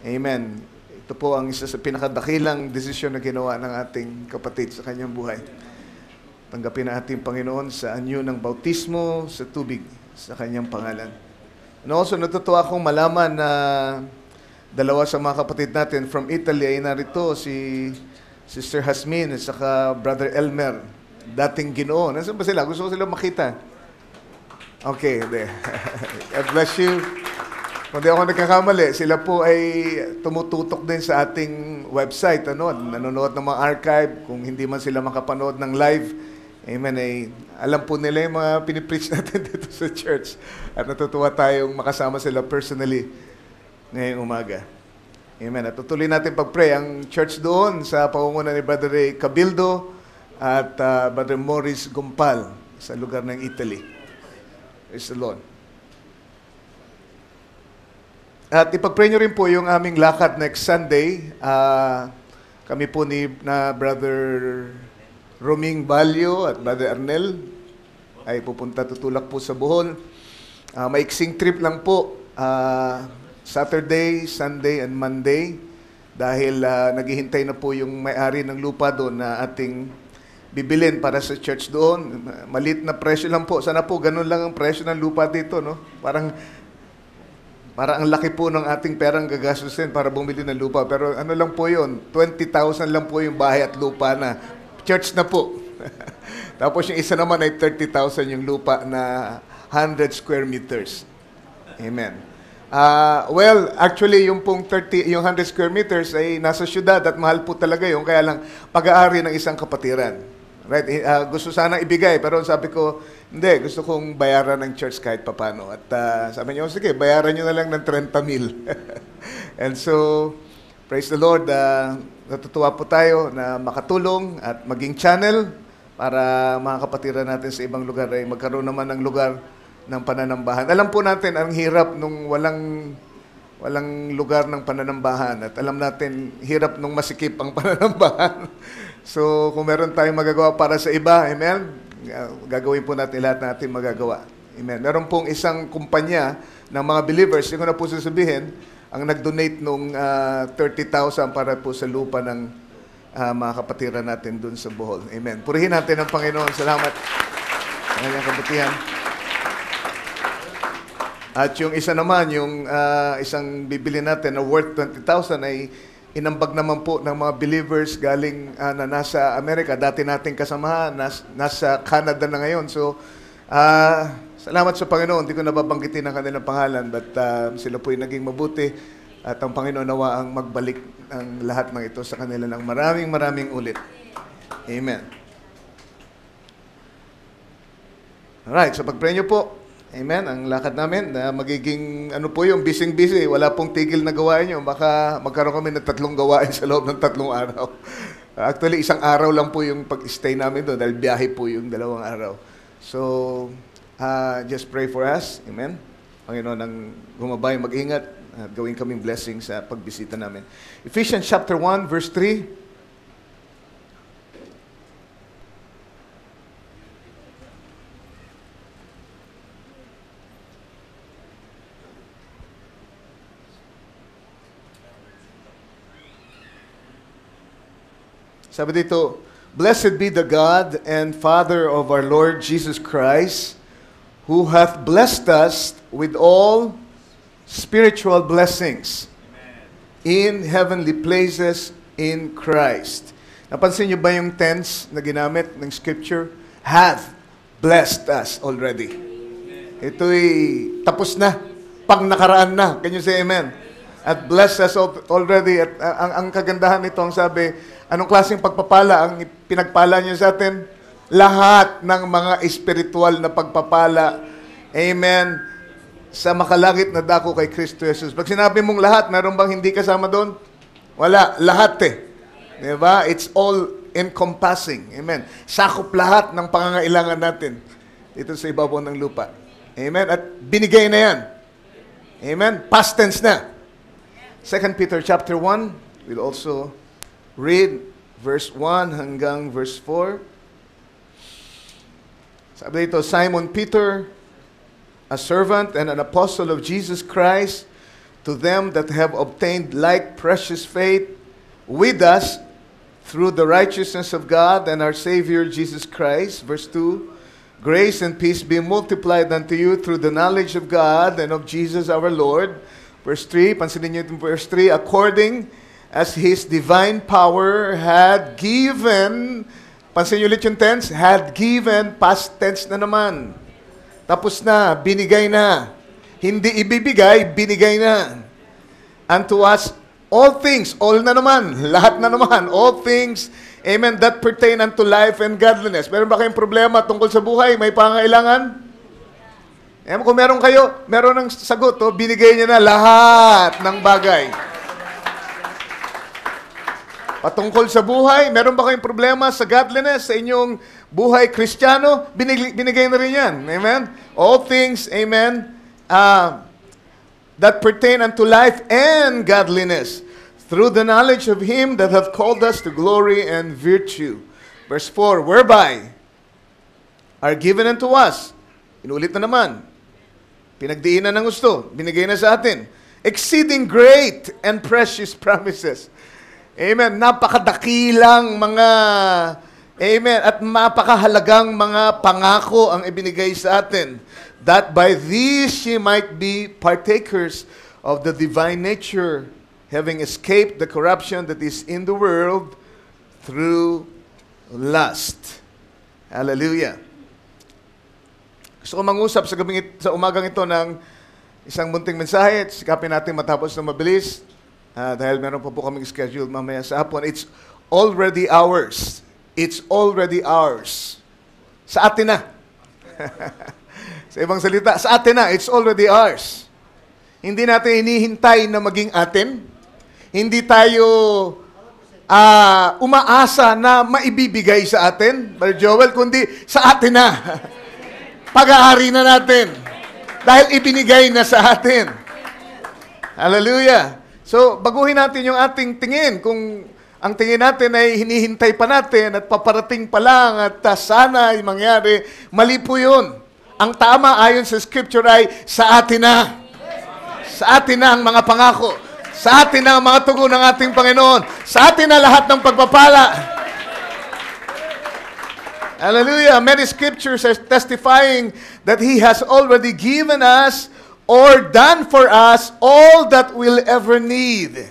amen. Ito po ang isa sa pinakadakilang desisyon na ginawa ng ating kapatid sa kanyang buhay. Tanggapin na ating Panginoon sa anyo ng bautismo sa tubig sa kanyang pangalan. And also, natutuwa akong malaman na dalawa sa mga kapatid natin from Italy ay narito, si Sister Hasmin at saka Brother Elmer, dating Ginoo. Nasaan ba sila? Gusto ko sila makita. Okay, there. God bless you. Kung di ako nagkakamali, sila po ay tumututok din sa ating website, nanonood ng mga archive, kung hindi man sila makapanood ng live. Amen. Ay, alam po nila yung mga pinipreach natin dito sa church. At natutuwa tayong makasama sila personally ngayong umaga. Amen. At tutuloy natin pag-pray. Ang church doon sa pangunguna ni Brother Ray Cabildo at Brother Morris Gumpal sa lugar ng Italy. Praise the Lord. At ipag-pray nyo rin po yung aming lakad next Sunday. Kami po na Brother Roming Balyo at Brother Arnel ay pupunta, tutulak po sa Bohol. Maiksing trip lang po. Saturday, Sunday, and Monday. Dahil naghihintay na po yung may-ari ng lupa doon na ating bibilin para sa church doon. Maliit na presyo lang po. Sana po ganun lang ang presyo ng lupa dito, no? Parang ang laki po ng ating perang gagastusin para bumili ng lupa. Pero ano lang po yun, 20,000 lang po yung bahay at lupa na. Church na po. Tapos yung isa naman ay 30,000 yung lupa na 100 square meters. Amen. Well, actually, yung pong 100 square meters ay nasa syudad at mahal po talaga yun. Kaya lang, pag-aari ng isang kapatiran. Right? Gusto sanang ibigay, pero sabi ko, hindi, gusto kong bayaran ng church kahit papano. At sabi niyo, sige, bayaran niyo na lang ng 30,000. And so, praise the Lord, natutuwa po tayo na makatulong at maging channel para mga kapatiran natin sa ibang lugar ay magkaroon naman ng lugar ng pananambahan. Alam po natin, ang hirap nung walang lugar ng pananambahan. At alam natin, hirap nung masikip ang pananambahan. So, kung meron tayong magagawa para sa iba, amen? Gagawin po natin lahat na ating magagawa. Amen. Meron pong isang kumpanya ng mga believers, yung na po sasabihin, ang nag-donate nung 30,000 para po sa lupa ng mga kapatiran natin dun sa Bohol. Amen. Purihin natin ang Panginoon. Salamat sa kanyang kabutihan. At yung isa naman, yung isang bibili natin na worth 20,000 ay inambag naman po ng mga believers galing na nasa Amerika. Dati nating kasamahan, nasa Canada na ngayon. So, salamat sa Panginoon. Hindi ko nababanggitin ang kanilang pangalan, but sila po ay naging mabuti. At ang Panginoon nawa ang magbalik ang lahat ng ito sa kanila ng maraming ulit. Amen. Alright, so pag-pray nyo po. Amen. Ang lakad namin na magiging po yung busy. Wala pong tigil na gawain nyo. Baka magkaroon kami ng 3 gawain sa loob ng 3 araw. Actually, 1 araw lang po yung pag-stay namin doon dahil biyahe po yung 2 araw. So, just pray for us. Amen. Panginoon ang gumabay, mag-ingat at gawin kaming blessing sa pagbisita namin. Ephesians chapter 1, verse 3. Sabi dito, Blessed be the God and Father of our Lord Jesus Christ, who hath blessed us with all spiritual blessings in heavenly places in Christ. Napansin niyo ba yung tense na ginamit ng Scripture? Hath blessed us already. Ito'y tapos na. Pang nakaraan na. Can you say amen? At blessed us already. At ang kagandahan nito, ang sabi, anong klaseng pagpapala ang pinagpala niya sa atin? Lahat ng mga espiritual na pagpapala. Amen. Sa makalangit na dako kay Kristo Jesus. Pag sinabi mong lahat, meron bang hindi kasama doon? Wala. Lahat eh. Diba? It's all encompassing. Amen. Sakop lahat ng pangangailangan natin dito sa ibabaw ng lupa. Amen. At binigay na yan. Amen. Past tense na. 2 Peter chapter 1, we'll also read verse 1 hanggang verse 4. Sabi dito, Simon Peter, a servant and an apostle of Jesus Christ, to them that have obtained like precious faith with us through the righteousness of God and our Savior Jesus Christ. Verse 2, grace and peace be multiplied unto you through the knowledge of God and of Jesus our Lord. Verse 3, pansinin niyo itong verse 3, according as His divine power had given, pansin niyo ulit yung tense, had given, past tense na naman. Tapos na, binigay na. Hindi ibibigay, binigay na. Unto us, all things, all na naman, lahat na naman, all things, amen, that pertain unto life and godliness. Meron ba kayong problema tungkol sa buhay? May pangailangan? Kung meron kayo, meron ng sagot, binigay niya na lahat ng bagay. Patungkol sa buhay, meron ba kayong problema sa godliness, sa inyong buhay Kristiyano? Binigay na rin yan. Amen? All things, amen, that pertain unto life and godliness, through the knowledge of Him that hath called us to glory and virtue. Verse 4, whereby are given unto us, inulit na naman, pinagdiinan ng gusto, binigay na sa atin, exceeding great and precious promises. Amen. Napakadakilang mga, amen, at mapakahalagang mga pangako ang ibinigay sa atin, that by these ye might be partakers of the divine nature, having escaped the corruption that is in the world through lust. Hallelujah. Gusto ko mangusap sa umagang ito ng isang munting mensahe at sikapin natin matapos na mabilis dahil meron pa po kaming schedule mamaya sa hapon. It's already ours. It's already ours. Sa atin na. Sa ibang salita, sa atin na. It's already ours. Hindi natin hinihintay na maging atin. Hindi tayo umaasa na maibibigay sa atin, Brother Joel, kundi sa atin na. Pag-aari na natin. Dahil ibinigay na sa atin. Hallelujah. So, baguhin natin yung ating tingin. Kung ang tingin natin ay hinihintay pa natin at paparating pa lang at sana ay mangyari, mali po yun. Ang tama ayon sa Scripture ay sa atin na. Sa atin na ang mga pangako. Sa atin na ang mga tugon ng ating Panginoon. Sa atin na lahat ng pagpapala. Hallelujah. Many scriptures are testifying that He has already given us or done for us all that we'll ever need.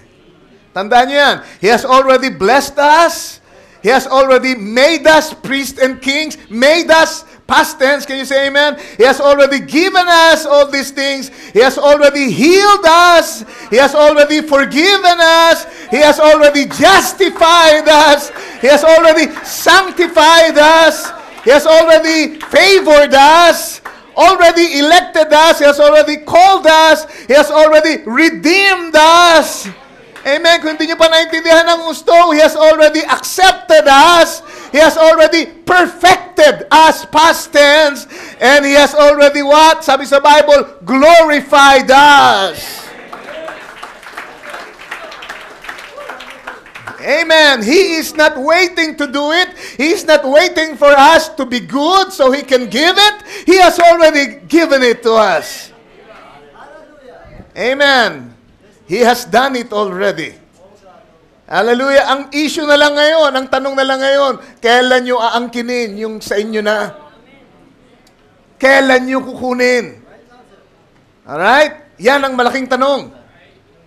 Tandaan niyo yan. He has already blessed us. He has already made us priests and kings. Made us past tense. Can you say amen? He has already given us all these things. He has already healed us. He has already forgiven us. He has already justified us. He has already sanctified us. He has already favored us. Already elected us. He has already called us. He has already redeemed us. Amen. Kung hindi nyo pa naintindihan ng gusto, He has already accepted us. He has already perfected us, past tense. And He has already what? Sabi sa Bible, glorified us. Amen. He is not waiting to do it. He is not waiting for us to be good so He can give it. He has already given it to us. Amen. He has done it already. Hallelujah. Ang issue na lang ngayon, ang tanong na lang ngayon, kailan nyo aangkinin yung sa inyo na? Kailan nyo kukunin? Alright? Yan ang malaking tanong.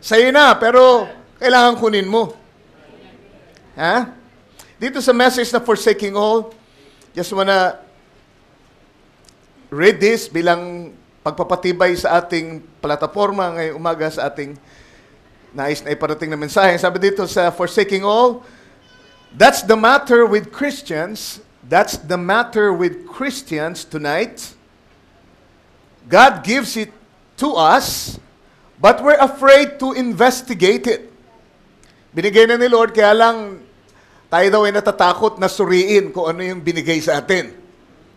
Sa'yo na, pero kailangan kunin mo. Ha? Dito sa message na Forsaking All, just wanna read this bilang pagpapatibay sa ating plataforma ngayong umaga sa ating nais na iparating na mensahe. Sabi dito sa Forsaking All, that's the matter with Christians. That's the matter with Christians tonight. God gives it to us, but we're afraid to investigate it. Binigay na ni Lord, kaya lang tayo daw ay natatakot na suriin kung ano yung binigay sa atin.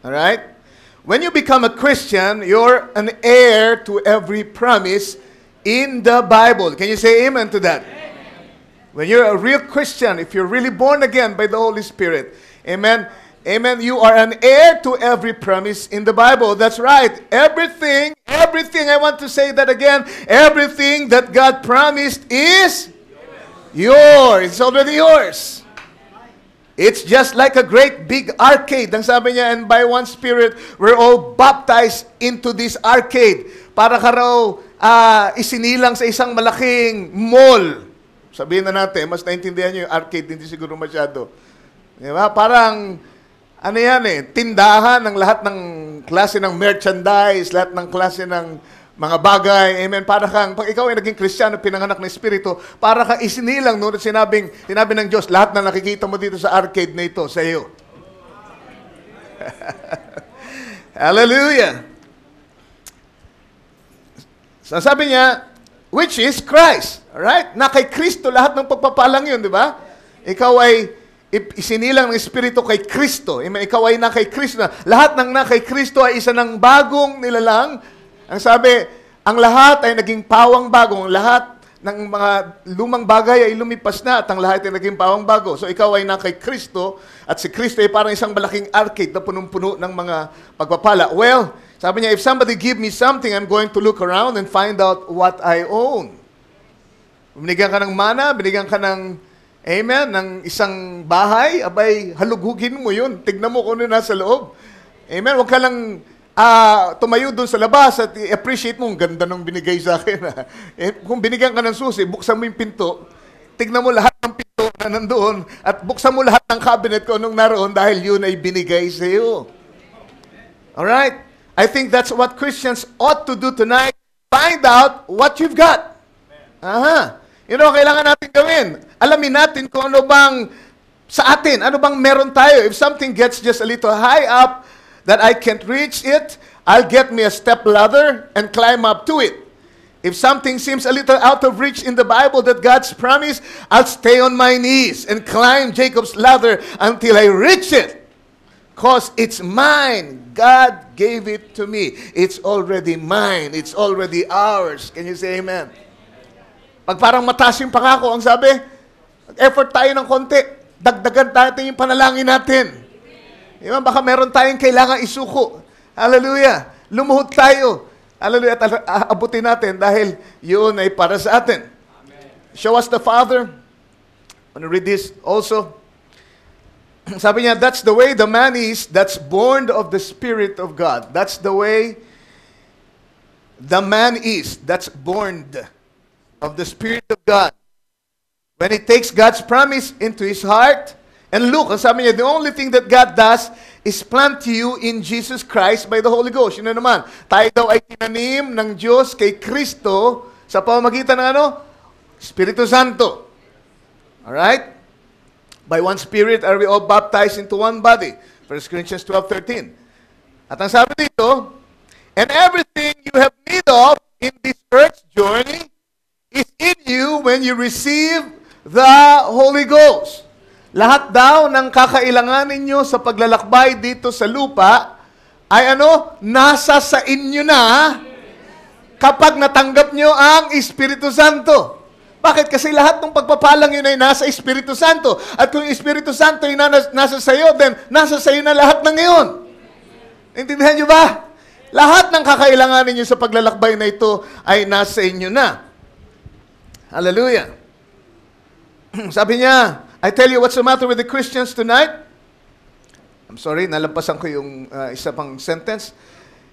Alright? When you become a Christian, you're an heir to every promise in the Bible. Can you say amen to that? Amen. When you're a real Christian, if you're really born again by the Holy Spirit, amen, amen, you are an heir to every promise in the Bible. That's right. Everything, I want to say that again, everything that God promised is yours. It's already yours. It's just like a great big arcade. Ang sabi niya, and by one Spirit, we're all baptized into this arcade. Para ka raw isinilang sa isang malaking mall. Sabihin na natin, mas naintindihan nyo yung arcade, hindi siguro masyado. Di ba? Parang, ano yan tindahan ng lahat ng klase ng merchandise, lahat ng klase ng mga bagay. Amen. Para kang, pag ikaw ay naging Kristiyano, pinanganak ng Espiritu, para kang isinilang, no? Sinabi ng Diyos, lahat na nakikita mo dito sa arcade na ito, sa iyo. Hallelujah. So, sabi niya, which is Christ. Alright? Na kay Kristo, lahat ng pagpapalang yun, di ba? Ikaw ay isinilang ng Espiritu kay Kristo. Amen? Ikaw ay na kay Kristo. Lahat ng na kay Kristo ay isa ng bagong nilalang. Ang sabi, ang lahat ay naging pawang bagong. Lahat ng mga lumang bagay ay lumipas na at ang lahat ay naging pawang bago. So ikaw ay na kay Kristo at si Kristo ay parang isang malaking arcade na punong-puno ng mga pagpapala. Well, sabi niya, if somebody give me something, I'm going to look around and find out what I own. Binigyan ka ng mana, binigyan ka ng, amen, ng isang bahay, abay, halughugin mo yun. Tignan mo kung ano nasa loob. Amen, huwag ka lang tumayo doon sa labas at i-appreciate mo, ang ganda ng binigay sa akin. Kung binigyan ka ng susi, buksan mo yung pinto, tignan mo lahat ng pinto na nandoon, at buksan mo lahat ng cabinet kung anong naroon dahil yun ay binigay sa iyo. Alright? I think that's what Christians ought to do tonight. Find out what you've got. Aha. You know, kailangan natin gawin. Alamin natin kung ano bang sa atin, ano bang meron tayo. If something gets just a little high up that I can't reach it, I'll get me a step ladder and climb up to it. If something seems a little out of reach in the Bible that God's promised, I'll stay on my knees and climb Jacob's ladder until I reach it. Because it's mine. God gave it to me. It's already mine. It's already ours. Can you say amen? Pag parang mataas yung pangako, ang sabi, Effort tayo ng konti. Dagdagan natin yung panalangin natin. Diba? Baka meron tayong kailangan isuko. Hallelujah. Lumuhod tayo. Hallelujah. At abutin natin dahil yun ay para sa atin. Show us the Father. I want to read this also. Sabi niya, that's the way the man is that's born of the Spirit of God. That's the way the man is that's born of the Spirit of God. When he takes God's promise into his heart, and look, sabi niya, the only thing that God does is plant you in Jesus Christ by the Holy Ghost. Yun na naman, tayo daw ay tinanim ng Diyos kay Kristo sa pamamagitan ng ano? Espiritu Santo. Alright? By one Spirit are we all baptized into one body. 1 Corinthians 12:13. At ang sabi dito, and everything you have need of in this earth's journey is in you when you receive the Holy Ghost. Lahat daw ng kakailangan ninyo sa paglalakbay dito sa lupa ay ano? Nasa sa inyo na kapag natanggap nyo ang Espiritu Santo. Bakit? Kasi lahat ng pagpapalang yun ay nasa Espiritu Santo. At kung yung Espiritu Santo ay nasa sayo, then nasa sayo na lahat ng ngayon. Intindihan nyo ba? Lahat ng kakailangan ninyo sa paglalakbay na ito ay nasa inyo na. Hallelujah. Sabi niya, I tell you what's the matter with the Christians tonight. I'm sorry, nalampasan ko yung isa pang sentence.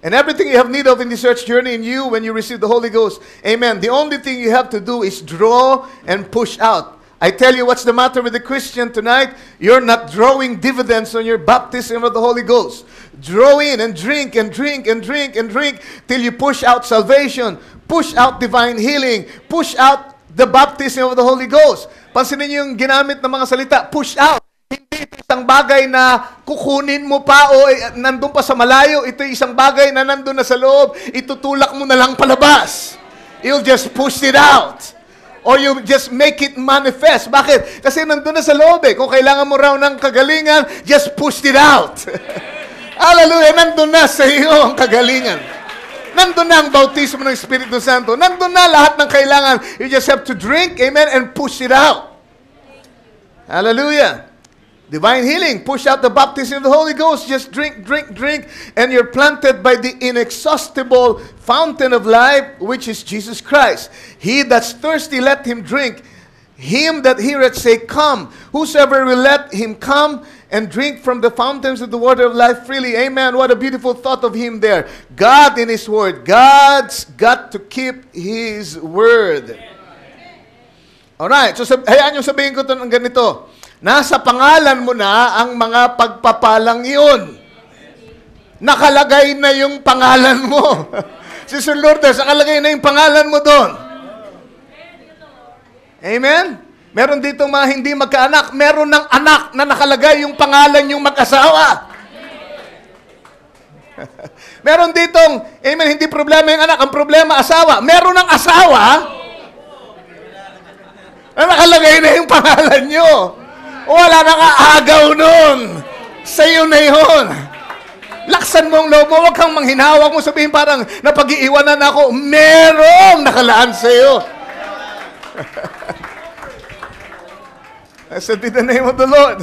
And everything you have need of in this earth's journey in you when you receive the Holy Ghost. Amen. The only thing you have to do is draw and push out. I tell you what's the matter with the Christian tonight. You're not drawing dividends on your baptism of the Holy Ghost. Draw in and drink and drink and drink and drink till you push out salvation, push out divine healing, push out the baptism of the Holy Ghost. Pansinin niyo yung ginamit ng mga salita, push out. Hindi ito isang bagay na kukunin mo pa o nandun pa sa malayo. Ito isang bagay na nandun na sa loob. Itutulak mo na lang palabas. You'll just push it out. Or you just make it manifest. Bakit? Kasi nandun na sa loob eh. Kung kailangan mo raw ng kagalingan, just push it out. Hallelujah. Nandun na sa iyo ang kagalingan. Nandun na ang bautismo ng Espiritu Santo. Nandun na lahat ng kailangan. You just have to drink, amen, and push it out. Hallelujah. Divine healing. Push out the baptism of the Holy Ghost. Just drink, drink, drink. And you're planted by the inexhaustible fountain of life, which is Jesus Christ. He that's thirsty, let him drink. Him that heareth say, come. Whosoever will let him come and drink from the fountains of the water of life freely. Amen. What a beautiful thought of him there. God in his word. God's got to keep his word. Alright. So, hayaan nyo sabihin ko ito ng ganito. Nasa pangalan mo na ang mga pagpapalang iyon. Nakalagay na yung pangalan mo. Si Sir Lourdes, nakalagay na yung pangalan mo doon. Amen? Meron ditong mga hindi magkaanak. Meron ng anak na nakalagay yung pangalan yung mag-asawa. Meron ditong, amen, hindi problema yung anak. Ang problema, asawa. Meron ng asawa na nakalagay na yung pangalan nyo. Wala nang aagaw nun. Sa'yo na yun. Laksan mo ang loob mo. Huwag kang manghinawag mo. Sabihin parang napag-iiwanan ako. Merong nakalaan sa'yo. I said, in the name of the Lord.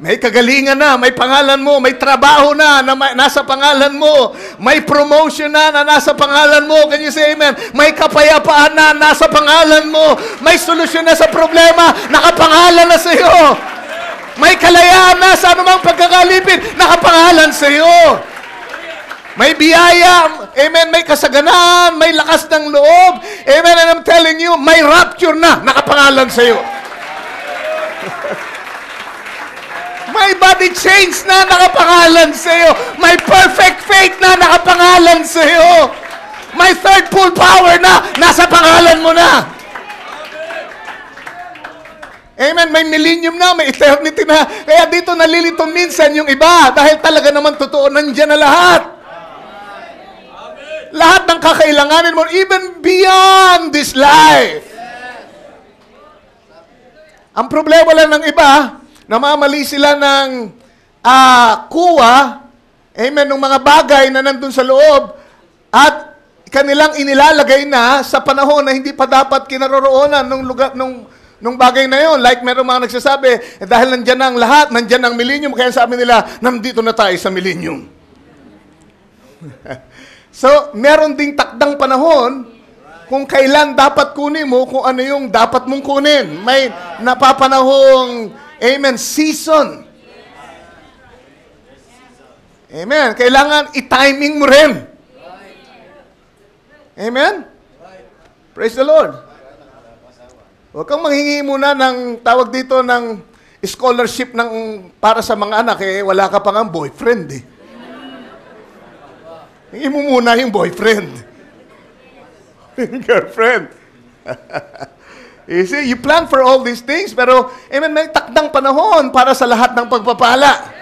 May kagalingan na, may pangalan mo, may trabaho na nasa pangalan mo, may promotion na nasa pangalan mo. Can you say amen? May kapayapaan na nasa pangalan mo, may solusyon na sa problema, nakapangalan na sa iyo. May kalayaan na sa anumang pagkakalipin, nakapangalan sa iyo. May biyaya, amen, may kasaganan, may lakas ng loob, amen, and I'm telling you, may rapture na, nakapangalan sa iyo. May body change na nakapangalan sa iyo. May perfect faith na nakapangalan sa iyo. May third full power na nasa pangalan mo na. Amen. May millennium na, may eternity na. Kaya dito nalilito minsan yung iba dahil talaga naman totoo nandiyan na lahat. Lahat ng kakailanganin mo, even beyond this life. Ang problema lang ng iba, namamali sila ng kuha, amen, ng mga bagay na nandun sa loob at kanilang inilalagay na sa panahon na hindi pa dapat kinaroroonan nung lugar, nung nung bagay na yon. Like meron mga nagsasabi, dahil nandyan na ang lahat, nandyan ang millennium, kaya sabi nila, nandito na tayo sa millennium. So, meron ding takdang panahon kung kailan dapat kunin mo, kung ano yung dapat mong kunin. May napapanahong, amen, season. Amen. Kailangan i-timing mo rin. Amen? Praise the Lord. Huwag kang manghingi muna ng tawag dito ng scholarship para sa mga anak, wala ka pa nga boyfriend eh. Hingi mo muna yung boyfriend. Girlfriend. You see, you plan for all these things, pero amen, may takdang panahon para sa lahat ng pagpapala.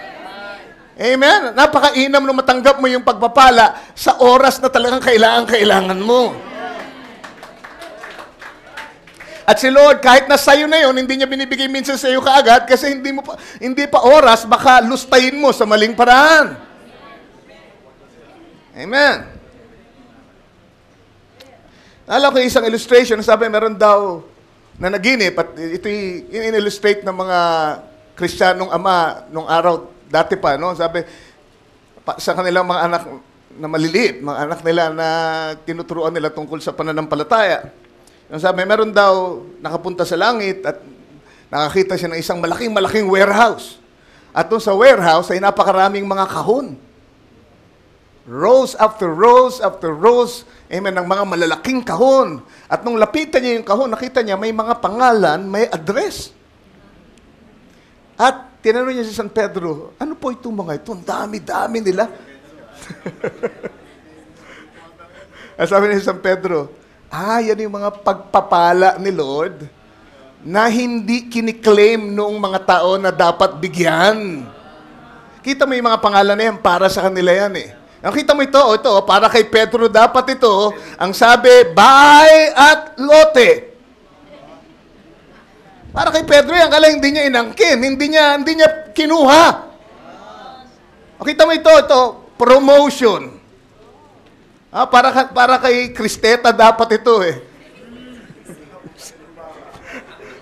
Amen? Napakainam na matanggap mo yung pagpapala sa oras na talagang kailangan mo. At si Lord, kahit na sa'yo na yun, hindi niya binibigay minsan sa'yo kaagad kasi hindi pa oras, baka lustayin mo sa maling paraan. Amen. Alam ko isang illustration, sabi meron daw na naginip at ito in-illustrate ng mga Kristiyanong ama nung araw dati pa, no? Sabi, sa kanilang mga anak na maliliit, mga anak nila na tinuturuan nila tungkol sa pananampalataya. Sabi, meron daw nakapunta sa langit at nakakita siya ng isang malaking warehouse. At doon sa warehouse ay napakaraming mga kahon. Rows after rows after rows, amen, ng mga malalaking kahon. At nung lapitan niya yung kahon, nakita niya may mga pangalan, may address. At tinanong niya si San Pedro, ano po itong mga ito? Ang dami-dami nila. At sabi niya si San Pedro, yan yung mga pagpapala ni Lord na hindi kiniklaim noong mga tao na dapat bigyan. Kita mo yung mga pangalan na yan, para sa kanila yan eh. Nakita mo ito, para kay Pedro dapat ito, ang sabi, buy at lote. Para kay Pedro yan, kala hindi niya inangkin, hindi niya kinuha. Kita mo ito, promotion. Para kay Kristeta dapat ito eh.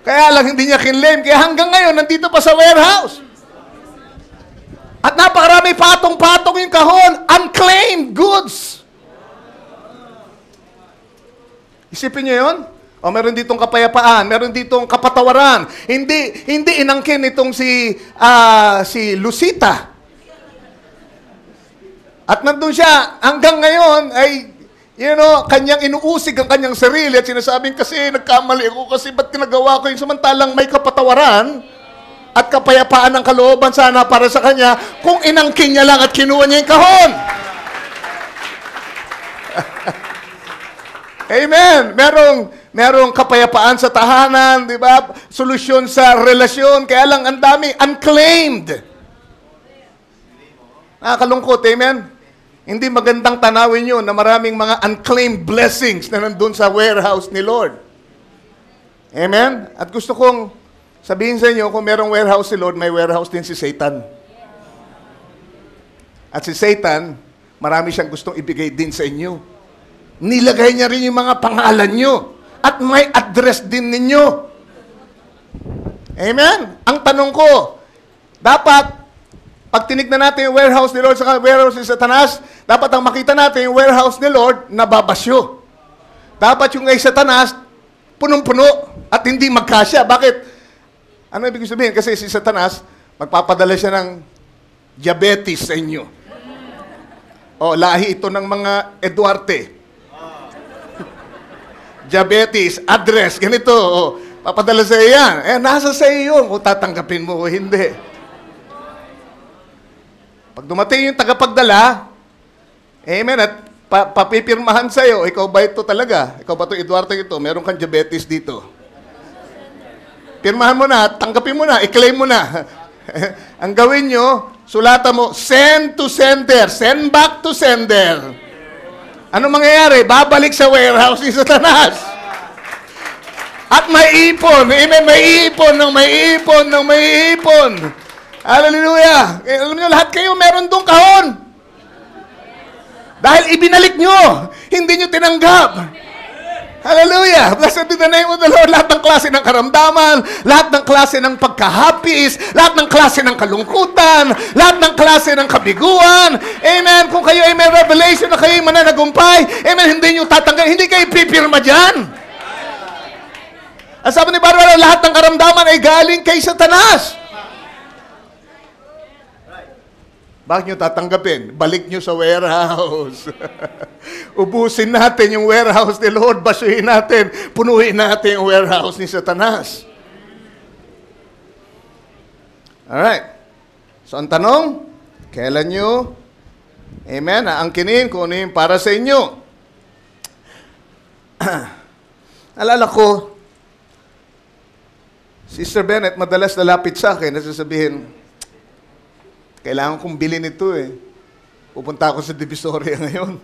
Kaya lang hindi niya kinlaim, kaya hanggang ngayon nandito pa sa warehouse. At napakarami patong-patong yung kahon, unclaimed goods. Isipin niyo yun? O meron ditong kapayapaan, meron ditong kapatawaran. Hindi inangkin itong si Lucita. At nandun siya, hanggang ngayon ay, kanyang inuusig ang kanyang sarili at sinasabing kasi nagkamali ako kasi ba't ginagawa ko yung samantalang may kapatawaran at kapayapaan ng kalooban sana para sa kanya kung inangkin niya lang at kinuha niya yung kahon. Amen. Merong kapayapaan sa tahanan, di ba? Solusyon sa relasyon, kaya lang ang dami unclaimed. Nakakalungkot, amen? Hindi magandang tanawin yun na maraming mga unclaimed blessings na nandun sa warehouse ni Lord. Amen? At gusto kong sabihin sa inyo, kung merong warehouse si Lord, may warehouse din si Satan. At si Satan, marami siyang gustong ibigay din sa inyo. Nilagay niya rin yung mga pangalan nyo. At may address din ninyo. Amen? Ang tanong ko, dapat, pag tinignan natin yung warehouse ni Lord sa warehouse ni Satanas, dapat ang makita natin yung warehouse ni Lord, nababasyo. Dapat yung kay Satanas, punong-puno at hindi magkasya. Bakit? Ano ibig sabihin? Kasi si Satanas, magpapadala siya ng diabetes sa inyo. O, lahi ito ng mga Eduarte. Diabetes, address, ganito. O, papadala sa iyo yan. Nasa sa iyo yun kung tatanggapin mo o hindi. Pag dumating yung tagapagdala, amen, at papipirmahan sa iyo, ikaw ba ito talaga? Ikaw ba ito, Eduardo, ito? Meron kang diabetes dito. Pirmahan mo na, tanggapin mo na, i-claim mo na. Ang gawin nyo, sulatan mo, send to sender, send back to sender. Ano mangyayari? Babalik sa warehouse ni Satanas. At may ipon, amen, may ipon. Hallelujah! Alam niyo, lahat kayo meron dong kahon. Dahil ibinalik nyo, hindi nyo tinanggap. Hallelujah! Blessed be the name of the Lord. Lahat ng klase ng karamdaman, lahat ng klase ng pagkahapis, lahat ng klase ng kalungkutan, lahat ng klase ng kabiguan. Amen! Kung kayo ay may revelation na kayo ay mananagumpay, amen, hindi nyo tatanggal, hindi kayo pipirma dyan. Ang sabi ni Barbara, lahat ng karamdaman ay galing kay Satanas. Bakit nyo tatanggapin? Balik nyo sa warehouse. Ubusin natin yung warehouse ni Lord. Basuhin natin. Punuin natin yung warehouse ni Satanas. Alright. So, ang tanong, kailan nyo, amen, aangkinin kung ano yung para sa inyo. Alala ko, Sister Bennett madalas lalapit sa akin at sasabihin, kailangan kong bilhin ito eh. Pupunta ako sa Divisoria ngayon.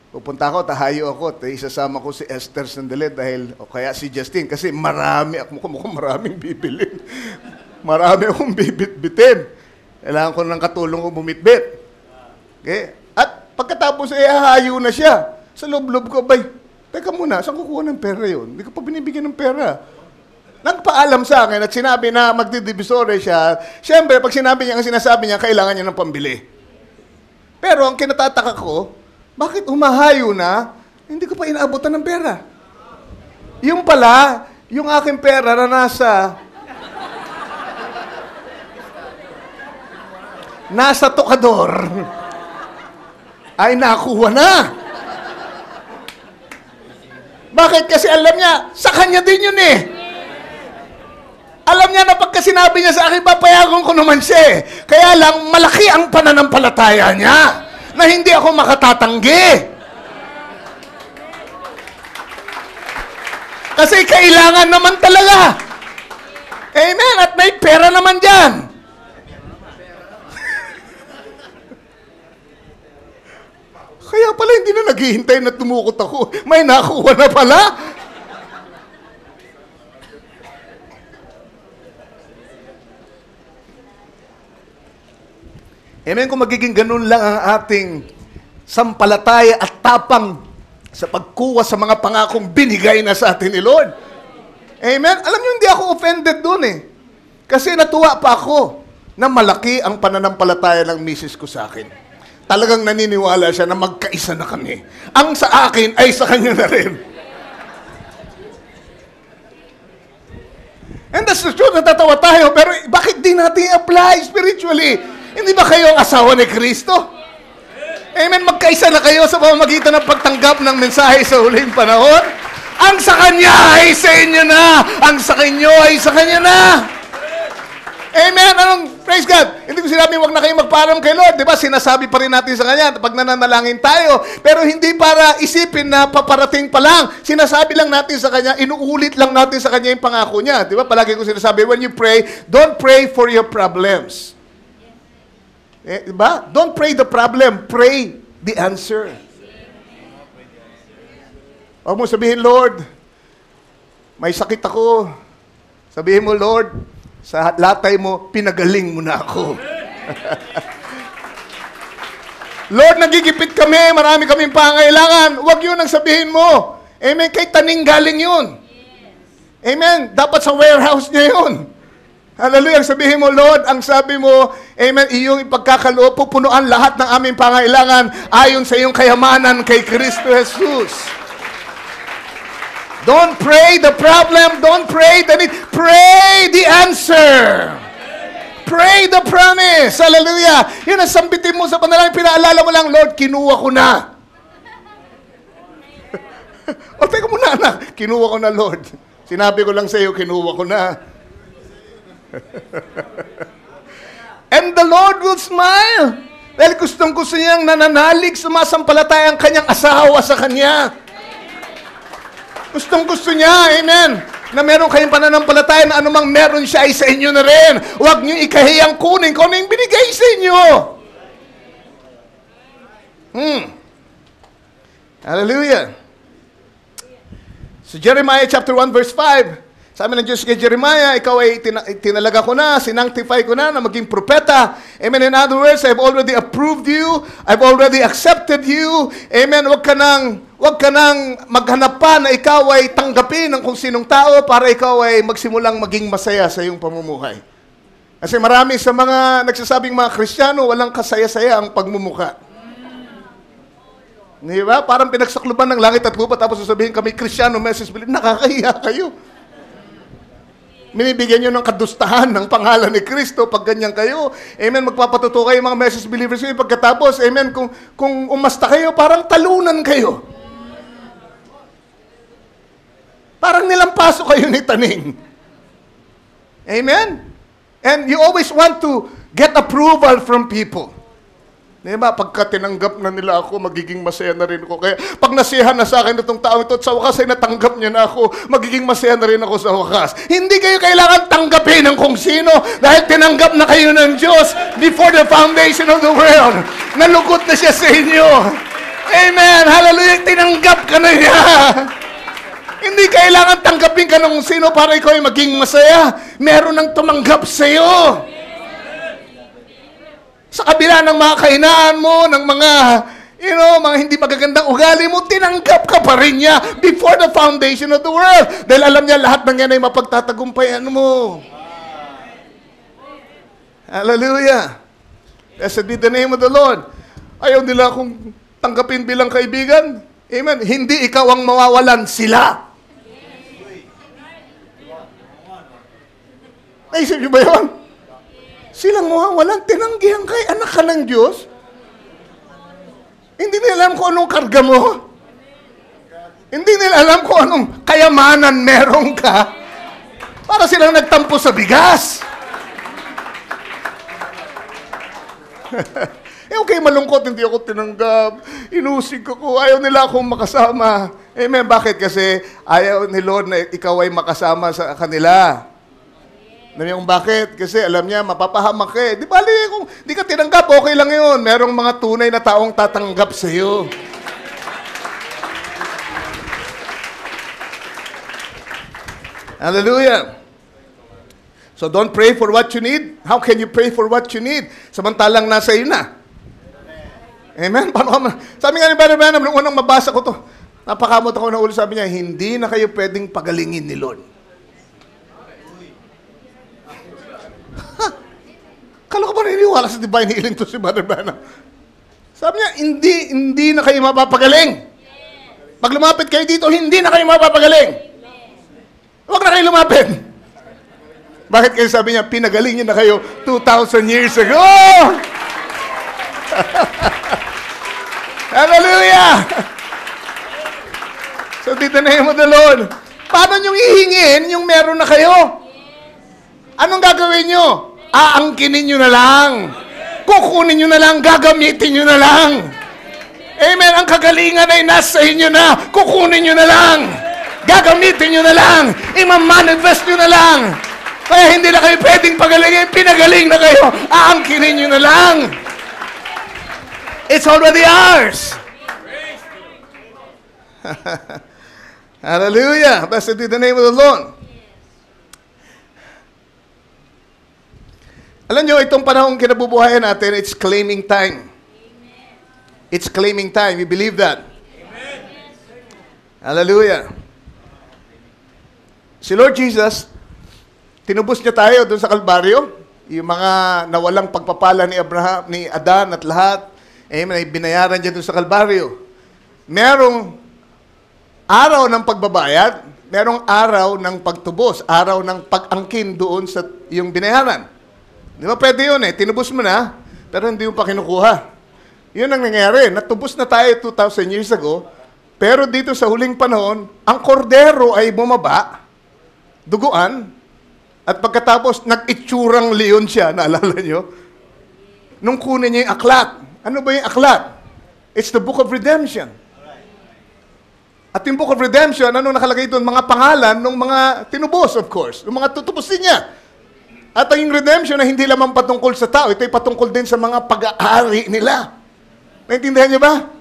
Pupunta ako, tahayo ako, isasama ko si Esther Sandalet o kaya si Justine kasi maraming bibilin. Marami akong bibit-bitin. Kailangan ko ng katulong ko bumitbit. Okay? At pagkatapos hahayo na siya. Sa loob-loob ko, teka muna, saan kukuha ng pera yun? Hindi ko pa binibigyan ng pera. Nagpaalam sa akin at sinabi na magdidivisory siya. Siyempre, pag sinabi niya ang sinasabi niya, kailangan niya ng pambili. Pero ang kinatataka ko, bakit humahayo na, hindi ko pa inaabutan ng pera? Yung pala, yung aking pera na nasa tokador, ay nakuha na. Bakit? Kasi alam niya, sa kanya din yun eh. Alam niya na pagka sinabi niya sa akin, papayagan ko naman siya eh. Kaya lang, malaki ang pananampalataya niya na hindi ako makatatanggi. Kasi kailangan naman talaga. Amen. At may pera naman dyan. Kaya pala hindi na naghihintay na tumukot ako. May nakuha na pala. Amen, kung magiging ganun lang ang ating sampalataya at tapang sa pagkuha sa mga pangakong binigay na sa atin ni Lord. Amen? Alam niyo, hindi ako offended dun eh. Kasi natuwa pa ako na malaki ang pananampalataya ng misis ko sa akin. Talagang naniniwala siya na magkaisa na kami. Ang sa akin ay sa kanya na rin. And that's the truth, natatawa tayo, pero bakit di natin i-apply spiritually? Hindi ba kayo ang asawa ni Kristo? Amen, magkaisa na kayo sa pamamagitan ng pagtanggap ng mensahe sa huling panahon. Ang sa Kanya ay sa inyo na. Ang sa inyo ay sa Kanya na. Amen. Praise God. Hindi ko sinabi huwag na kayo magpaalam kay Lord. Diba? Sinasabi pa rin natin sa Kanya pag nananalangin tayo. Pero hindi para isipin na paparating pa lang. Sinasabi lang natin sa Kanya, inuulit lang natin sa Kanya yung pangako niya. Diba? Palagi ko sinasabi, when you pray, don't pray for your problems. Diba? Don't pray the problem, pray the answer. Huwag mo sabihin, Lord, may sakit ako. Sabihin mo, Lord, sa latay mo, pinagaling mo na ako. Lord, nagigipit kami, marami kaming pangailangan. Huwag yun ang sabihin mo. Amen, kay taning galing yun. Amen, dapat sa warehouse niya yun. Hallelujah. Sabihin mo, Lord, ang sabi mo, amen, iyong ipagkakaloob, pupunuan lahat ng aming pangailangan ayon sa iyong kayamanan kay Kristo Jesus. Don't pray the problem, don't pray the need, pray the answer. Pray the promise. Hallelujah. Yun ang sambitin mo sa panalangin, pinaalala mo lang, Lord, kinuha ko na. O, teka muna, anak, kinuha ko na, Lord. Sinabi ko lang sa iyo, kinuha ko na. And the Lord will smile. Dahil gustong-gusto niyang nananalig, sumasampalataya ang kanyang asawa sa kanya. Gustong-gusto niya, amen, na meron kayong pananampalataya na anumang meron siya ay sa inyo na rin. Huwag niyo ikahiyang kunin kung ano yung binigay sa inyo. Hallelujah. So Jeremiah chapter 1 verse 5, Sabi ng Diyos kay Jeremiah, ikaw ay tinalaga ko na, sinanctify ko na maging propeta. Amen. In other words, I've already approved you. I've already accepted you. Amen. Huwag ka nang maghanap pa na ikaw ay tanggapin ng kung sinong tao para ikaw ay magsimulang maging masaya sa iyong pamumuhay. Kasi marami sa mga nagsasabing mga Kristiyano, walang kasaya-saya ang pagmumuka. Di ba? Parang pinagsakluban ng langit at lupa tapos sasabihin kami, Kristiyano, message believe, nakakahiya kayo. Minibigyan nyo ng kadustahan ng pangalan ni Kristo pag ganyan kayo. Amen, magpapatuto kayo mga message believers kayo. Pagkatapos, amen, kung umasta kayo, parang talunan kayo. Parang nilampaso kayo ni Taning. Amen? And you always want to get approval from people. Diba? Pagka tinanggap na nila ako, magiging masaya na rin ako. Kaya pag nasiyahan na sa akin itong tao ito at sa wakas ay natanggap niya na ako, magiging masaya na rin ako sa wakas. Hindi kayo kailangan tanggapin ng kung sino dahil tinanggap na kayo ng Diyos before the foundation of the world. Nalugod na siya sa inyo. Amen. Hallelujah. Tinanggap ka na niya. Hindi kailangan tanggapin ka ng kung sino para ikaw ay maging masaya. Meron nang tumanggap sa iyo. Sa kabila ng mga kahinaan mo, ng mga, mga hindi magagandang ugali mo, tinanggap ka pa rin niya before the foundation of the world. Dahil alam niya lahat ng yan ay mapagtatagumpayan mo. Hallelujah. Blessed be the name of the Lord. Ayaw nila akong tanggapin bilang kaibigan. Amen. Hindi ikaw ang mawawalan, sila. Naisip niyo ba yun? Silang mawawalan, tinanggihan kay anak ka ng Diyos. Hindi nila alam kung anong karga mo. Hindi nila alam kung anong kayamanan meron ka. Para silang nagtampo sa bigas. Okay, malungkot, hindi ako tinanggap. Inusig ako, ayaw nila akong makasama. Amen, bakit? Kasi ayaw ni Lord na ikaw ay makasama sa kanila. Alam niyo kung bakit? Kasi alam niya, mapapahamak ka eh. Di bali, kung di ka tinanggap, okay lang yun. Merong mga tunay na taong tatanggap sa iyo. Hallelujah. So don't pray for what you need. How can you pray for what you need? Samantalang nasa iyo na. Amen? Sabi nga ni Brother Branham, nung unang mabasa ko to, napakamot ako na ulo, sabi niya, hindi na kayo pwedeng pagalingin ni Lord. Kala ko ba naniniwala sa divine healing to si Brother Branham? Sabi niya, hindi na kayo mapapagaling. Pag lumapit kayo dito, hindi na kayo mapapagaling. Huwag na kayo lumapit. Bakit kayo sabi niya, pinagaling niyo na kayo 2,000 years ago? Hallelujah! So, dito na yung the Lord. Paano niyong ihingin yung meron na kayo? Anong gagawin niyo? Aangkinin nyo na lang. Kukunin nyo na lang. Gagamitin nyo na lang. Amen. Ang kagalingan ay nasa inyo na. Kukunin nyo na lang. Gagamitin nyo na lang. Ima-manifest nyo na lang. Kaya hindi na kayo pwedeng pagalingin. Pinagaling na kayo. Aangkinin nyo na lang. It's already ours. Hallelujah. Blessed be the name of the Lord. Alam nyo, itong panahong kinabubuhayan natin, it's claiming time. Amen. It's claiming time. We believe that. Amen. Hallelujah. Si Lord Jesus, tinubos niya tayo doon sa Kalbaryo. Yung mga nawalang pagpapala ni Abraham, ni Adan at lahat, amen, ay binayaran niya doon sa Kalbaryo. Merong araw ng pagbabayad, merong araw ng pagtubos, araw ng pag-angkin doon sa yung binayaran. Di ba pwede yun eh? Tinubos mo na, pero hindi mo pa kinukuha. Yun ang nangyari. Natubos na tayo 2,000 years ago, pero dito sa huling panahon, ang kordero ay bumaba, duguan, at pagkatapos nag-itsurang leon siya, naalala nyo? Nung kunin niya yung aklat. Ano ba yung aklat? It's the Book of Redemption. At yung Book of Redemption, ano nakalagay doon? Mga pangalan ng mga tinubos, of course. Yung mga tutubusin niya. At ang redemption na hindi lamang patungkol sa tao, ito'y patungkol din sa mga pag-aari nila. Naintindihan niyo ba?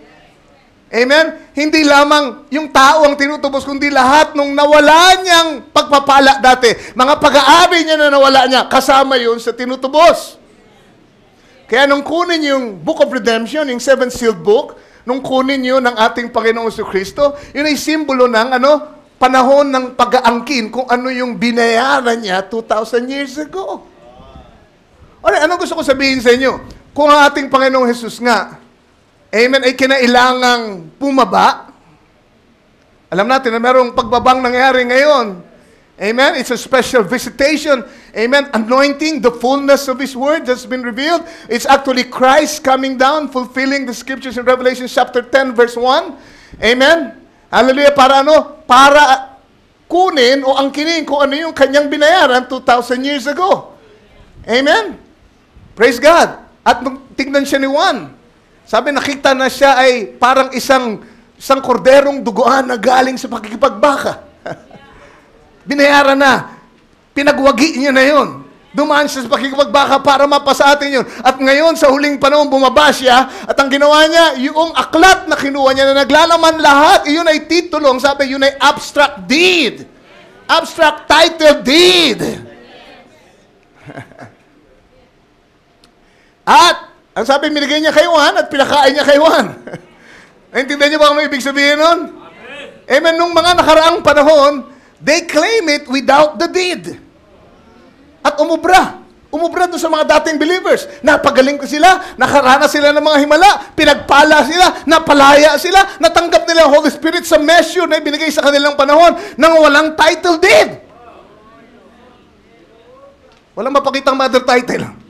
Amen? Hindi lamang yung tao ang tinutubos, kundi lahat nung nawala niyang pagpapala dati. Mga pag-aari niya na nawala niya, kasama yun sa tinutubos. Kaya nung kunin yung Book of Redemption, yung seven-sealed book, nung kunin yun ng ating Panginoong Kristo, yun ay simbolo ng panahon ng pag-aangkin kung ano yung binayaran niya 2,000 years ago. Alright, anong gusto ko sabihin sa inyo? Kung ang ating Panginoong Jesus nga, amen, ay kinailangang bumaba. Alam natin na merong pagbabang nangyari ngayon. Amen? It's a special visitation. Amen? Anointing, the fullness of His Word has been revealed. It's actually Christ coming down, fulfilling the Scriptures in Revelation chapter 10, verse 1. Amen? Hallelujah. Para Para kunin o angkinin kung ano yung kanyang binayaran 2,000 years ago. Amen? Praise God. At tingnan siya ni Juan. Sabi, nakita na siya ay parang isang korderong duguan na galing sa pakikipagbaka. Binayaran na. Pinagwagi niya na yun. Dumaan siya sa pakikipagbaka para mapasa atin yun. At ngayon, sa huling panahon, bumaba siya. At ang ginawa niya, yung aklat na kinuha niya na naglalaman lahat, yun ay titulong. Sabi, yun ay abstract deed. Abstract title deed. At, ang sabi, binigay niya kay Juan at pinakain niya kay Juan. Naintindihan niyo ba kung ibig sabihin nun? Amen. Nung mga nakaraang panahon, they claim it without the deed. At umubra. Umubra doon sa mga dating believers. Napagaling ko sila, nakaranas sila ng mga himala, pinagpala sila, napalaya sila, natanggap nila ang Holy Spirit sa measure na ibinigay sa kanilang panahon nang walang title deed. Walang mapakitang mother title.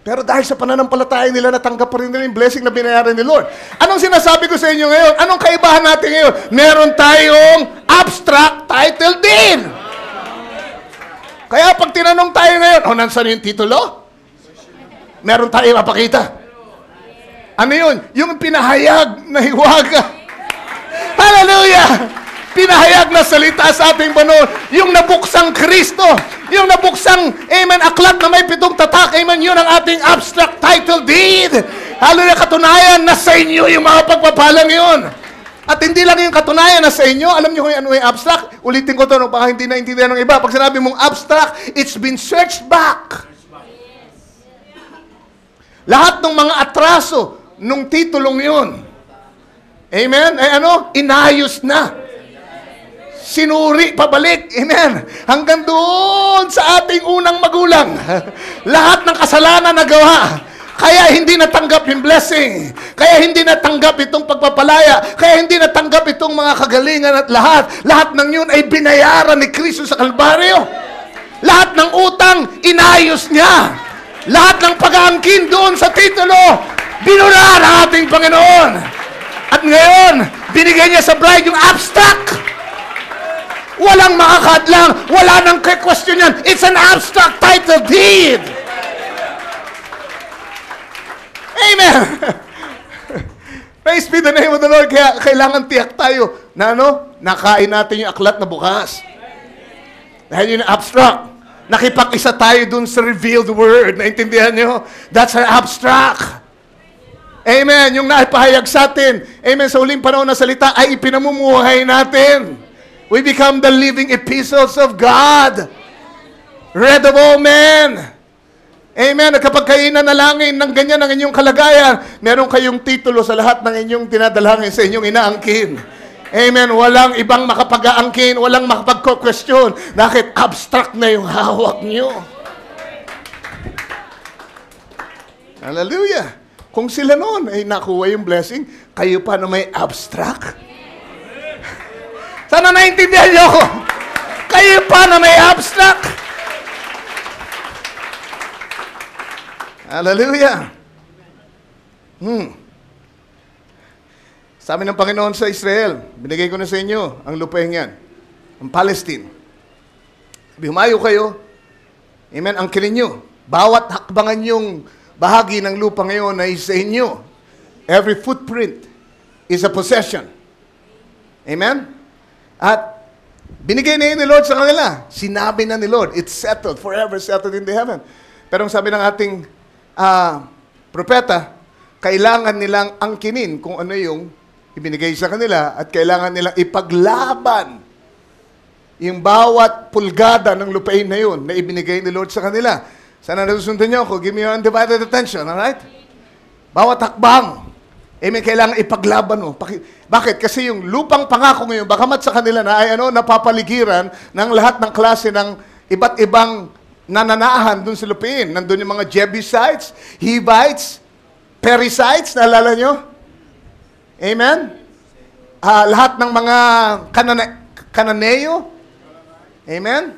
Pero dahil sa pananampalataya nila, natanggap pa rin nila yung blessing na binayaran ni Lord. Anong sinasabi ko sa inyo ngayon? Anong kaibahan natin ngayon? Meron tayong abstract title deed. Kaya pag tinanong tayo ngayon, nansan yung titulo? Meron tayo mapakita. Ano yun? Yung pinahayag na hiwaga. Hallelujah! Pinahayag na salita sa ating panahon. Yung nabuksang Kristo. Yung nabuksang, amen, aklat na may 7 tatak. Amen, yun ang ating abstract title deed. Hallelujah, katunayan na sa inyo yung mga pagpapalang yun. At hindi lang yung katunayan na sa inyo. Alam niyo kung ano yung abstract? Ulitin ko ito, baka hindi naintindihan ng iba. Pag sinabi mong abstract, it's been searched back. Lahat ng mga atraso nung titulong yun. Amen? Ay inayos na. Sinuri pabalik. Amen. Hanggang doon sa ating unang magulang. Lahat ng kasalanan na gawa. Kaya hindi natanggap yung blessing. Kaya hindi natanggap itong pagpapalaya. Kaya hindi natanggap itong mga kagalingan at lahat. Lahat ng yun ay binayaran ni Kristo sa Kalbaryo. Lahat ng utang, inayos niya. Lahat ng pag-aangkin doon sa titulo, binura ng ating Panginoon. At ngayon, binigay niya sa bride yung abstract. Walang makakadlang, wala nang question yan. It's an abstract title deed. Amen. Praise be the name of the Lord. Kaya kailangan tiyak tayo na nakain natin yung aklat na bukas. Dahil yun yung abstract. Nakipag-isa tayo dun sa revealed word. Naintindihan nyo? That's an abstract. Amen. Yung naipahayag sa atin, amen, sa huling panahon na salita ay ipinamumuhay natin. We become the living epistles of God. Read of all men. Amen. At kapag kayo nanalangin ng ganyan ang inyong kalagayan, meron kayong titulo sa lahat ng inyong dinadalangin sa inyong inaangkin. Amen. Walang ibang makapag-aangkin, walang makapag-question. Bakit? Abstract na yung hawak nyo. Hallelujah. Kung sila noon ay nakuha yung blessing, kayo pa na may abstract? Sana naintindihan niyo ako. Kayo pa na may abstract. Hallelujah. Sabi ng Panginoon sa Israel, binigay ko na sa inyo ang lupain yan, ang Palestine. Humayo kayo. Amen. Angkinin nyo. Bawat hakbangan yung bahagi ng lupa ngayon ay sa inyo. Every footprint is a possession. Amen. At binigay na yun ni Lord sa kanila. Sinabi na ni Lord, it's settled, forever settled in the heaven. Pero ang sabi ng ating propeta, kailangan nilang angkinin kung ano yung ibinigay sa kanila at kailangan nilang ipaglaban yung bawat pulgada ng lupain na yun na ibinigay ni Lord sa kanila. Sana nasusundan niyo ako. Give me your undivided attention, alright? Bawat hakbang, amen, kailangan ipaglaban mo. Bakit? Kasi yung lupang pangako ngayon, bagamat sa kanila na ay napapaligiran ng lahat ng klase ng iba't ibang nananahan dun sa lupain. Nandun yung mga Jebusites, Hivites, Perizzites, naalala nyo? Amen? Lahat ng mga Cananeo, amen?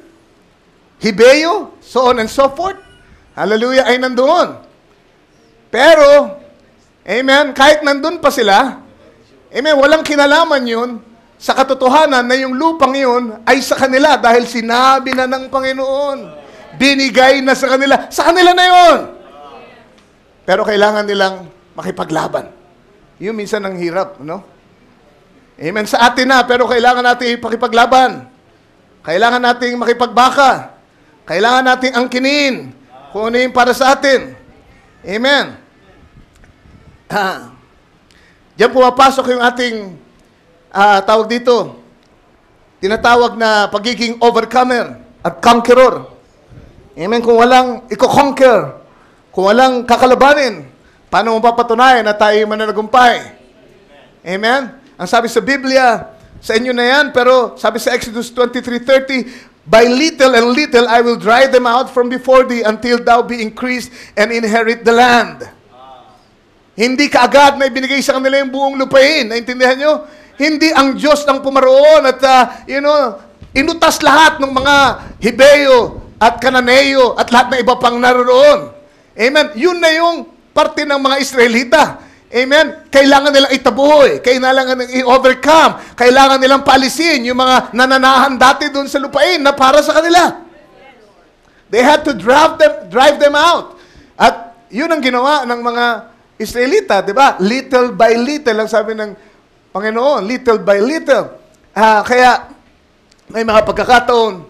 Hibeo, so on and so forth. Hallelujah, ay nandoon. Pero, amen, kahit nandun pa sila, amen, walang kinalaman yun sa katotohanan na yung lupang yun ay sa kanila dahil sinabi na ng Panginoon. Binigay na sa kanila. Sa kanila na yun. Pero kailangan nilang makipaglaban. Yun minsan ang hirap, no? Amen, sa atin na, pero kailangan natin ipakipaglaban. Kailangan nating makipagbaka. Kailangan nating angkinin kung ano yung para sa atin. Amen. Diyan pumapasok yung ating tawag dito, tinatawag na pagiging overcomer at conqueror. Amen. Kung walang i-conquer, kung walang kakalabanin, paano mo papatunayan na tayo mananagumpay? Amen. Ang sabi sa Biblia, sa inyo na yan, pero sabi sa Exodus 23:30, by little and little I will drive them out from before thee until thou be increased and inherit the land. Hindi kaagad na ibinigay sa kanila yung buong lupain. Naintindihan nyo? Hindi ang Diyos ang pumaroon at, inutas lahat ng mga Hibeo at Cananeo at lahat na iba pang naroon. Amen? Yun na yung parte ng mga Israelita. Amen? Kailangan nilang itabuhoy. Kailangan nilang i-overcome. Kailangan nilang paalisin yung mga nananahan dati doon sa lupain na para sa kanila. They had to drive them out. At yun ang ginawa ng mga Israelita, di ba? Little by little, ang sabi ng Panginoon, little by little. Kaya, may mga pagkakataon,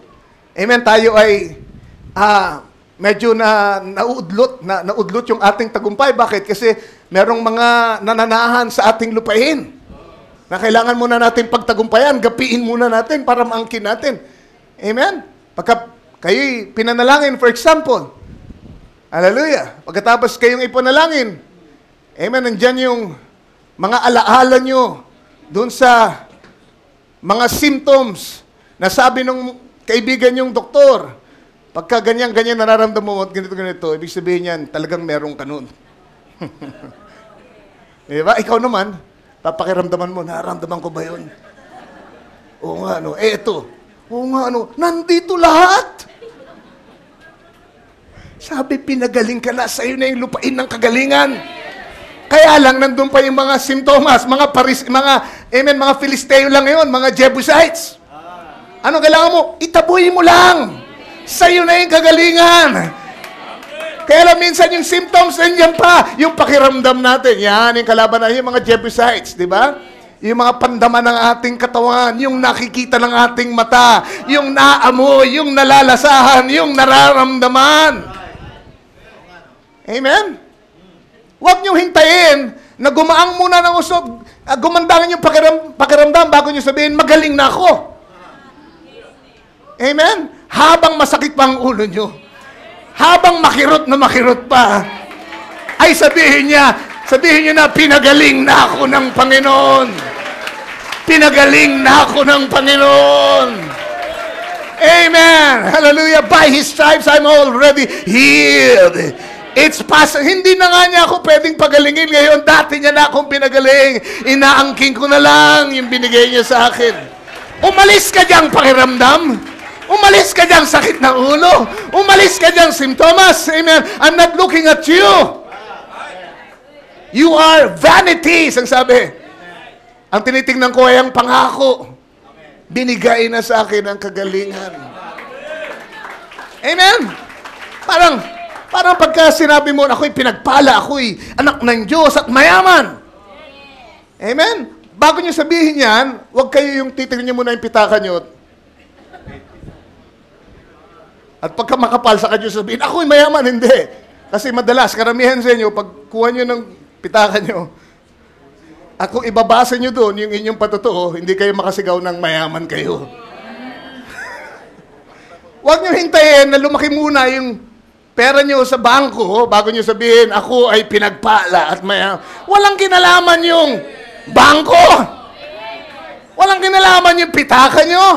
amen, tayo ay medyo naudlot yung ating tagumpay. Bakit? Kasi merong mga nananahan sa ating lupain na kailangan muna natin pagtagumpayan, gapiin muna natin para maangkin natin. Amen? Pagka kayo'y pinanalangin, for example, hallelujah, pagkatapos kayong ipanalangin, amen, nandyan yung mga alaala nyo doon sa mga symptoms na sabi nung kaibigan yung doktor, pagka ganyan-ganyan nararamdaman mo at ganito-ganito, ibig sabihin yan, talagang merong kanun. Diba? Ikaw naman, papakiramdaman mo, nararamdaman ko ba yun? Oo nga, no? Eto. Oo nga, no? Nandito lahat. Sabi, pinagaling ka na, sa'yo na yung lupain ng kagalingan. Kaya lang, nandun pa yung mga simptomas, mga Filisteo lang ngayon, mga Jebusites. Ano kailangan mo? Itabuhin mo lang. Sa'yo na yung kagalingan. Kaya lang minsan yung symptoms, nandiyan pa. Yung pakiramdam natin, yan, yung kalaban na yung mga Jebusites, di ba? Yung mga pandaman ng ating katawan, yung nakikita ng ating mata, yung naamoy, yung nalalasahan, yung nararamdaman. Amen? Huwag niyong hintayin na gumaang muna ng usog, gumandangan yung pakiramdam bago niyo sabihin, magaling na ako. Amen? Habang masakit pa ang ulo niyo, habang makirot na makirot pa, ay sabihin niyo na, pinagaling na ako ng Panginoon. Pinagaling na ako ng Panginoon. Amen. Hallelujah. By His stripes, I'm already healed. It's possible. Hindi na nga niya ako pwedeng pagalingin ngayon. Dati niya na akong pinagaling. Inaangking ko na lang yung binigay niya sa akin. Umalis ka diyang pakiramdam. Umalis ka diyang sakit ng ulo. Umalis ka diyang simptomas. Amen. I'm not looking at you. You are vanities, ang sabi. Ang tinitingnan ko ay ang pangako. Binigay na sa akin ang kagalingan. Amen. Parang pagka sinabi mo, ako'y pinagpala, ako'y anak ng Diyos at mayaman. Amen. Bago niyo sabihin yan, huwag kayo yung titignan niyo muna yung pitaka niyo. At pagka makapal sa kanyo sabihin, ako'y mayaman, hindi. Kasi madalas, karamihan sa inyo, pag kuha nyo ng pitakan nyo, at kung ibabasa nyo doon yung inyong patotoo, hindi kayo makasigaw ng mayaman kayo. Huwag nyo hintayin na lumaki muna yung pera nyo sa bangko bago nyo sabihin, ako ay pinagpala at mayaman. Walang kinalaman yung bangko. Walang kinalaman yung pitaka nyo.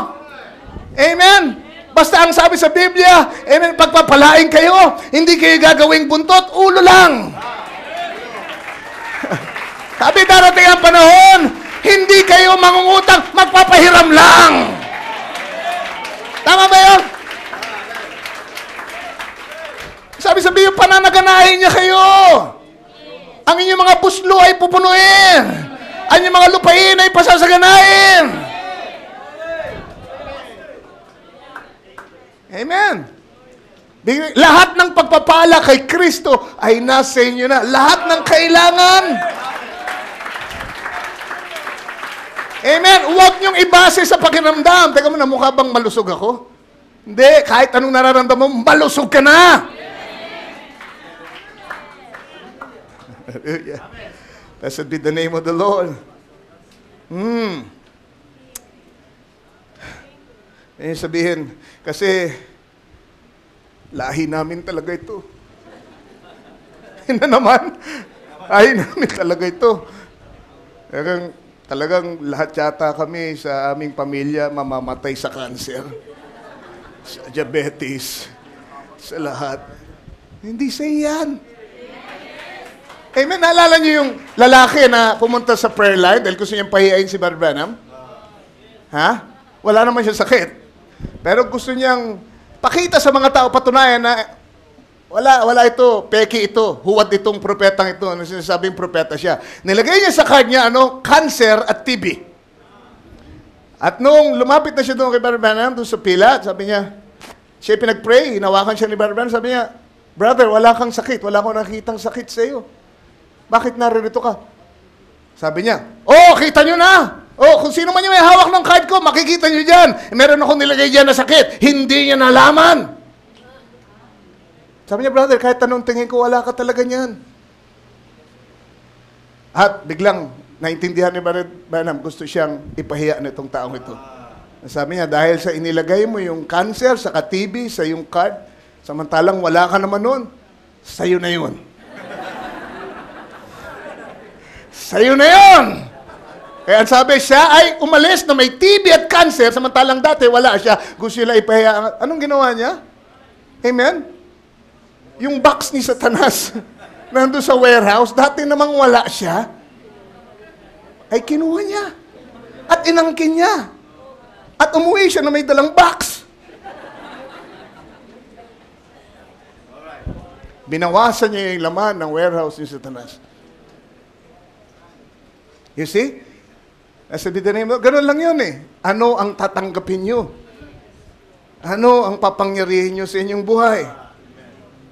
Amen. Basta ang sabi sa Biblia, amen, pagpapalain kayo, hindi kayo gagawing buntot, ulo lang. Sabi darating ang panahon, hindi kayo mangungutang, magpapahiram lang. Tama ba yun? Sabi sa Biblia, pananaganahin niya kayo. Ang inyong mga puslo ay pupunuin. Ang inyong mga lupain ay pasasaganahin. Amen. Lahat ng pagpapala kay Kristo ay nasa inyo na. Lahat ng kailangan. Amen. Huwag niyong ibase sa pakiramdam. Teka mo, mukha bang malusog ako? Hindi. Kahit anong nararamdaman mo, malusog ka na. Hallelujah. Blessed be the name of the Lord. Sabihin, kasi lahi namin talaga ito. Hindi naman. Lahi namin talaga ito. Talagang lahat yata kami sa aming pamilya mamamatay sa cancer, sa diabetes, sa lahat. Hindi sa iyan. Amen. Naalala niyo yung lalaki na pumunta sa prayer line dahil gusto niyang pahiyain si Brother Branham? Ha? Wala naman siya sakit. Pero gusto niyang pakita sa mga tao, patunayan na wala ito, peki ito, huwad itong propetang ito, ano sinasabing propeta siya. Nilagay niya sa card niya, cancer at TB. At nung lumapit na siya doon kay Brother Branham, doon sa pila, sabi niya, siya pinag-pray, hinawakan siya ni Brother Branham, sabi niya, brother, wala kang sakit, wala akong nakitang sakit sa iyo. Bakit naririto ka? Sabi niya, kita nyo na! Kung sino man yung may hawak ng card ko, makikita nyo dyan. Meron akong nilagay dyan na sakit. Hindi niya nalaman. Sabi niya, brother, kahit tanong tingin ko, wala ka talaga niyan. At biglang, naintindihan ni Branham, gusto siyang ipahiya na itong taong ito. Sabi niya, dahil sa inilagay mo yung cancer, sa TB, sa yung card, samantalang wala ka naman nun, sa'yo na yun. Sa'yo na yun! Kaya sabi, siya ay umalis na may TB at cancer, samantalang dati wala siya. Gusto nila ipahiya. Anong ginawa niya? Amen? Yung box ni Satanas, nandun sa warehouse, dati namang wala siya, ay kinuha niya. At inangkin niya. At umuwi siya na may dalang box. Binawasan niya yung laman ng warehouse ni Satanas. You see? Sabi din mo, ganun lang yun eh. Ano ang tatanggapin nyo? Ano ang papangyarihin nyo sa inyong buhay?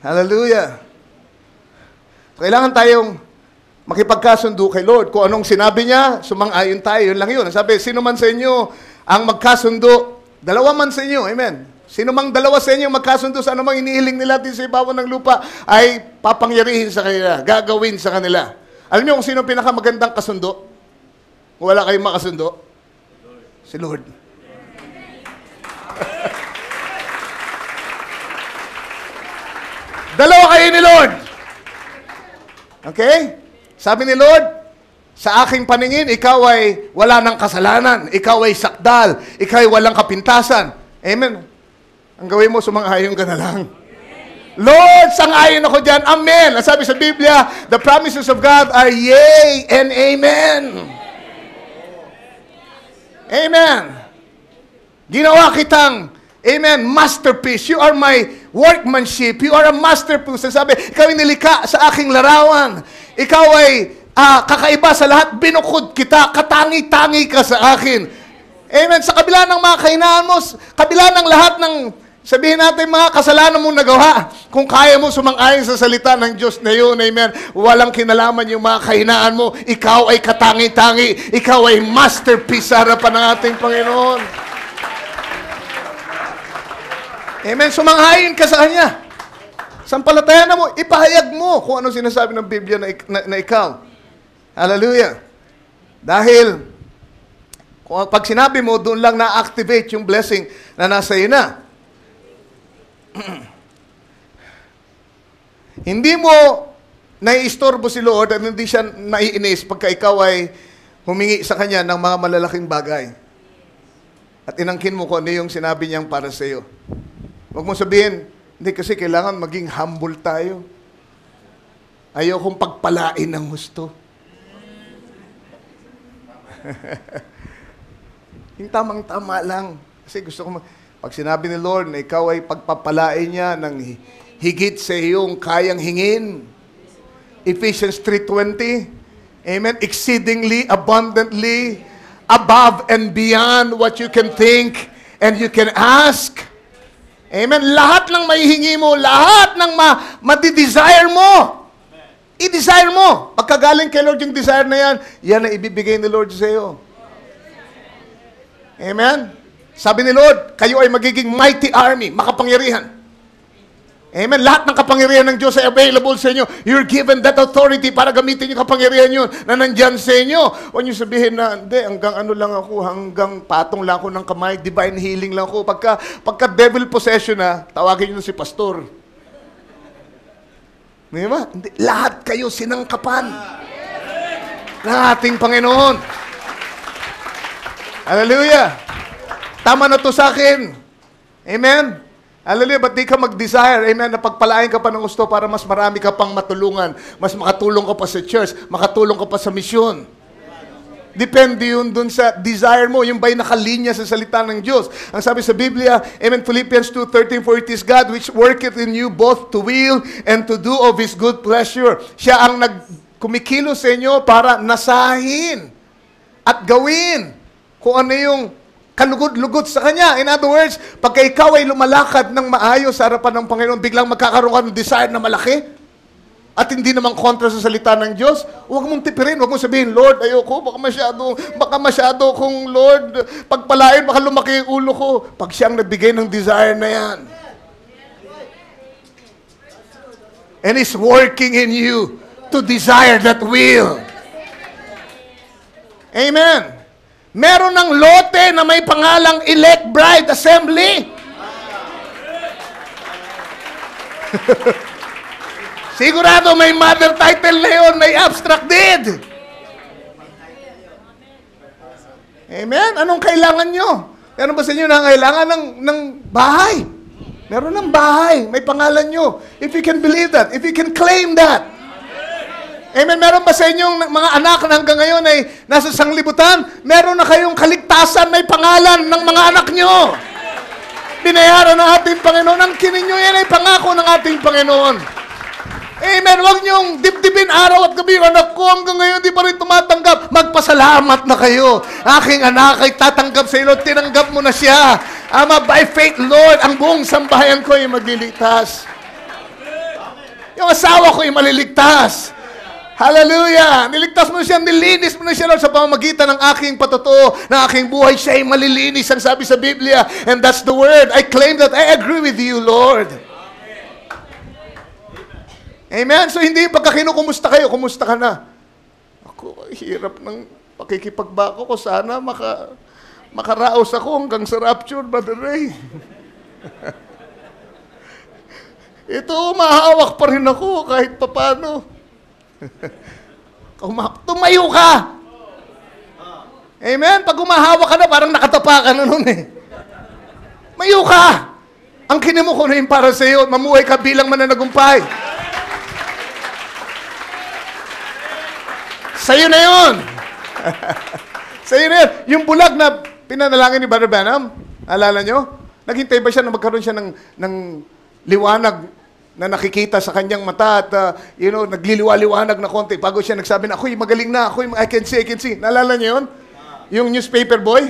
Hallelujah. So, kailangan tayong makipagkasundo kay Lord. Kung anong sinabi niya, sumang-ayon tayo. Yun lang yun. Sabi, sino man sa inyo ang magkasundo, dalawa man sa inyo, amen. Sino mang dalawa sa inyo magkasundo sa anumang inihiling nila din sa ibabaw ng lupa, ay papangyarihin sa kanila, gagawin sa kanila. Alam niyo kung sino pinakamagandang kasundo? Kung wala kayong makasundo? Si Lord. Dalawa kayo ni Lord. Okay? Sabi ni Lord, sa aking paningin, ikaw ay wala ng kasalanan. Ikaw ay sakdal. Ikaw ay walang kapintasan. Amen. Ang gawin mo, sumang-ayon ka na lang. Lord, sang-ayon ako dyan. Amen. Ang sabi sa Biblia, the promises of God are yea and amen. Amen. Ginawa kitang, amen, masterpiece. You are my workmanship. You are a masterpiece. Sabi, ikaw ay nilikha sa aking larawan. Ikaw ay kakaiba sa lahat. Binukod kita. Katangi-tangi ka sa akin. Amen. Sa kabila ng mga kahinaan mo, kabila ng lahat ng, sabihin natin, mga kasalanan mong nagawa, kung kaya mo sumang-ayon sa salita ng Diyos na yun, amen, walang kinalaman yung mga kahinaan mo, ikaw ay katangi-tangi, ikaw ay masterpiece sa harapan ng ating Panginoon. Amen, sumang-ayon ka sa Kanya. Sampalatayanan mo, ipahayag mo kung ano sinasabi ng Biblia na ikaw. Hallelujah. Dahil, pag sinabi mo, doon lang na-activate yung blessing na nasa iyo na. Hindi mo naiistorbo si Lord at hindi siya naiinis pagka ikaw ay humingi sa Kanya ng mga malalaking bagay. At inangkin mo kung ano yung sinabi niyang para sa iyo. Huwag mo sabihin, hindi kasi kailangan maging humble tayo. Ayaw kong pagpalain ng husto. Yung tamang-tama lang. Kasi gusto ko, pag sinabi ni Lord na ikaw ay pagpapalain niya ng higit sa iyong kayang hingin. Ephesians 3:20. Amen. Exceedingly, abundantly, above and beyond what you can think and you can ask. Amen. Lahat ng maihingi mo, lahat ng madi-desire mo, i-desire mo. Pagkagaling kay Lord yung desire na yan, yan ang ibibigay ni Lord sa iyo. Amen. Sabi ni Lord, kayo ay magiging mighty army, makapangyarihan. Amen. Lahat ng kapangyarihan ng Diyos ay available sa inyo. You're given that authority para gamitin yung kapangyarihan yun na nandyan sa inyo. Huwag niyo sabihin na, hindi, hanggang ano lang ako, hanggang patong lang ako ng kamay, divine healing lang ako. Pagka devil possession na, tawagin niyo si pastor. Di ba? Hindi, lahat kayo sinangkapan ng ating Panginoon. Hallelujah. Tama na to sa akin. Amen. Hallelujah, ba't di ka mag-desire, amen, na pagpalain ka pa ng gusto para mas marami ka pang matulungan, mas makatulong ka pa sa church, makatulong ka pa sa misyon. Depende yun dun sa desire mo, yung ba'y nakalinya sa salita ng Diyos. Ang sabi sa Biblia, amen, Philippians 2:13, for it is God which worketh in you both to will and to do of His good pleasure. Siya ang kumikilos sa inyo para nasahin at gawin kung ano yung kalugod-lugod sa Kanya. In other words, pagka ikaw ay lumalakad ng maayos sa harapan ng Panginoon, biglang magkakaroon ka ng desire na malaki at hindi naman kontra sa salita ng Diyos, huwag mong tipirin, huwag mong sabihin, Lord, ayoko, baka masyado kung Lord, pagpalain, baka lumaki yung ulo ko. Pag siyang nagbigay ng desire na yan. And He's working in you to desire that will. Amen. Meron ng lote na may pangalang Elect Bride Assembly. Sigurado may mother title na yun, may abstract deed. Amen? Anong kailangan nyo? Meron ba sa inyo na kailangan ng bahay? Meron ng bahay, may pangalan nyo. If you can believe that, if you can claim that. Amen. Meron ba sa inyong mga anak na hanggang ngayon ay nasa sanglibutan? Meron na kayong kaligtasan, may pangalan ng mga anak nyo. Binayaran ng ating Panginoon. Ang kinin nyo yan ay pangako ng ating Panginoon. Amen. Huwag nyong dibdibin araw at gabi. Anak ko hanggang ngayon di pa rin tumatanggap. Magpasalamat na kayo. Aking anak ay tatanggap sa iyo. Tinanggap mo na siya. Ama, by faith, Lord, ang buong sambahayan ko ay magliligtas. Yung asawa ko ay maliligtas. Hallelujah! Niligtas mo na siya, nilinis mo na siya, Lord, sa pamamagitan ng aking patotoo, ng aking buhay. Siya ay malilinis, ang sabi sa Biblia. And that's the word. I claim that. I agree with you, Lord. Amen? So, hindi pagkakinukumusta kayo, kumusta ka na? Ako, hirap ng pakikipagbako ko. Sana makaraos ako hanggang sa rapture, Brother Ray. Ito, mahawak pa rin ako kahit papano. Tumayo ka. Amen? Pag umahawak ka na, parang nakatapa ka na nun eh. Mayo ka. Ang kinimo ko na yun para sa iyo, mamuhay ka bilang mananagumpay. Sa'yo na yun. Sa'yo na yun. Yung bulag na pinanalangin ni Brother Branham, alala nyo? Naghintay ba siya na magkaroon siya ng liwanag na nakikita sa kanyang mata at, nagliliwa-liwanag na konti. Bago siya nagsabi na, ako'y magaling na, I can see. Naalala niyo yun? Yung newspaper boy?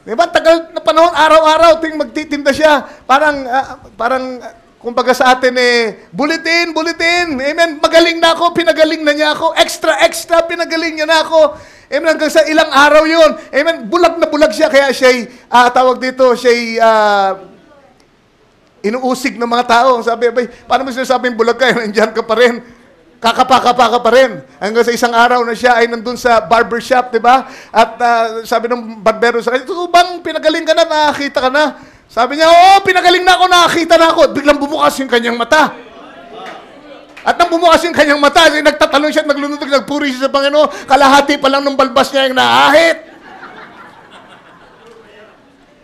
Diba? Tagal na panahon, araw-araw, magtitinda siya. Parang kumbaga sa atin bulletin. Amen. Magaling na ako, pinagaling na niya ako. Extra, pinagaling niya na ako. Amen. Hanggang sa ilang araw yun. Amen. Bulag na bulag siya, kaya siya'y, tawag dito, siya'y, inuusig ng mga tao. Sabi, "Abay, paano mo sinasabing bulag ka? Nandiyan ka pa rin. Kakapa ka pa rin." Hanggang sa isang araw na siya ay nandun sa barbershop, di ba? At sabi ng barbero sa kanya, "Totoo bang pinagaling ka na, nakakita ka na?" Sabi niya, "Oo, pinagaling na ako, nakakita na ako." At biglang bumukas yung kanyang mata. At nang bumukas yung kanyang mata, nagtatalon siya at naglunod, nagpuri siya sa Panginoon. Kalahati pa lang ng balbas niya yung naahit.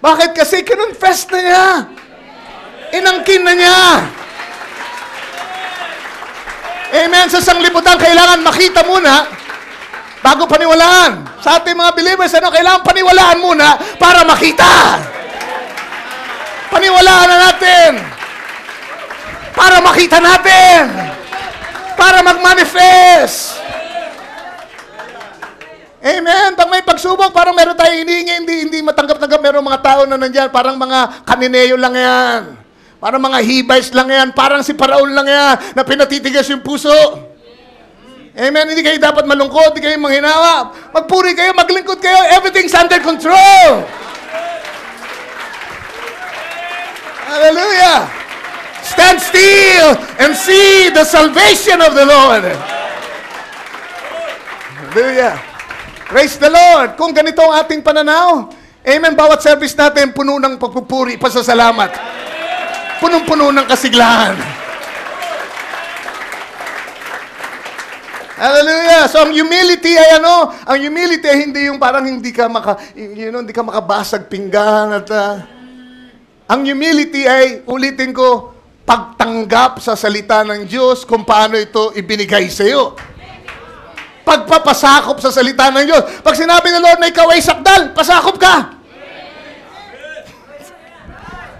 Bakit? Kasi kinonfess na niya. Inangkin na niya. Amen. Sa sanglibutan, kailangan makita muna bago paniwalaan. Sa ating mga believers, kailangan paniwalaan muna para makita. Paniwalaan na natin. Para makita natin. Para mag-manifest. Amen. Pag may pagsubok, parang meron tayong hinihingi, hindi matanggap-tanggap. Meron mga tao na nandyan, parang mga kanineyo lang yan. Parang mga hibays lang yan. Parang si Paraon lang yan, na pinatitigas yung puso. Amen. Hindi kayo dapat malungkot, hindi kayo manghinawa. Magpuri kayo, maglingkod kayo. Everything's under control. Hallelujah. Stand still and see the salvation of the Lord. Hallelujah. Praise the Lord. Kung ganito ang ating pananaw, amen, bawat service natin puno ng pagpupuri, pasasalamat. Punong-puno ng kasiglahan. Hallelujah. So ang humility ay ang humility ay hindi yung parang hindi ka makabasag pinggan at ang humility ay, ulitin ko, pagtanggap sa salita ng Diyos kung paano ito ibinigay sa iyo. Pagpapasakop sa salita ng Diyos. Pag sinabi ng Lord na ikaw ay sakdal, pasakop ka.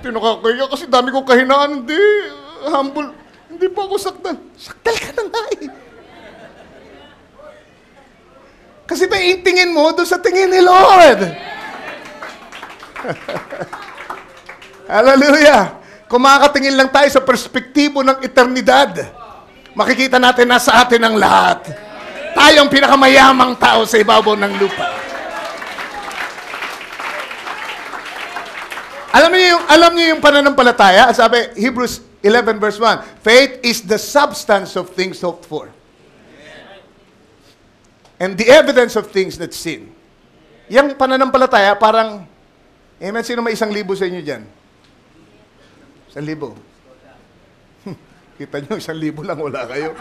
Tinakakaya kasi dami kong kahinaan. Hindi, humble. Hindi pa ako sakdal. Sakdal ka na nga eh. Kasi tingin mo doon sa tingin ni Lord. Hallelujah. Kung makakatingin lang tayo sa perspektibo ng eternidad, makikita natin nasa atin ang lahat. Tayo ang pinakamayamang tao sa ibabaw ng lupa. Alam niyo yung pananampalataya? Sabi, Hebrews 11 verse 1, faith is the substance of things hoped for. And the evidence of things not seen. Yang pananampalataya, parang, amen, sino may 1,000 sa inyo dyan? 1,000. Kita nyo, 1,000 lang, wala kayo.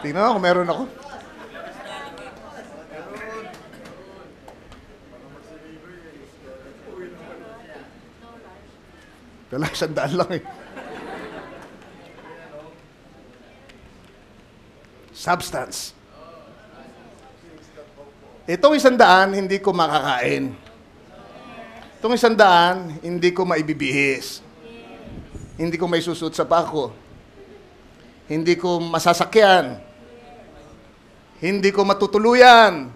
Tingnan ako, meron ako. Wala, 100 lang eh. Substance. Itong 100, hindi ko makakain. Itong 100, hindi ko maibibihis. Hindi ko may susuot sa pako. Hindi ko masasakyan. Hindi ko matutuluyan.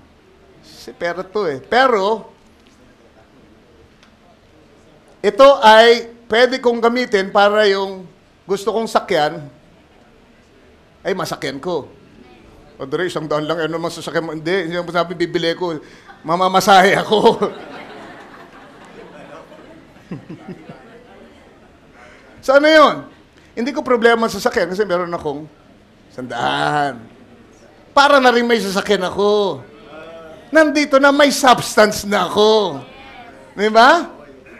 Si pera to eh. Pero, ito ay pwede kong gamitin para yung gusto kong sakyan, ay masakyan ko. O Dre, 100 lang, ano naman sasakyan mo? Hindi, yung sabi, bibili ko. Mamamasahe ako. So ano yun? Hindi ko problema sa sasakyan kasi meron akong 100. Para na rin may sasakyan ako. Nandito na may substance na ako. Di ba?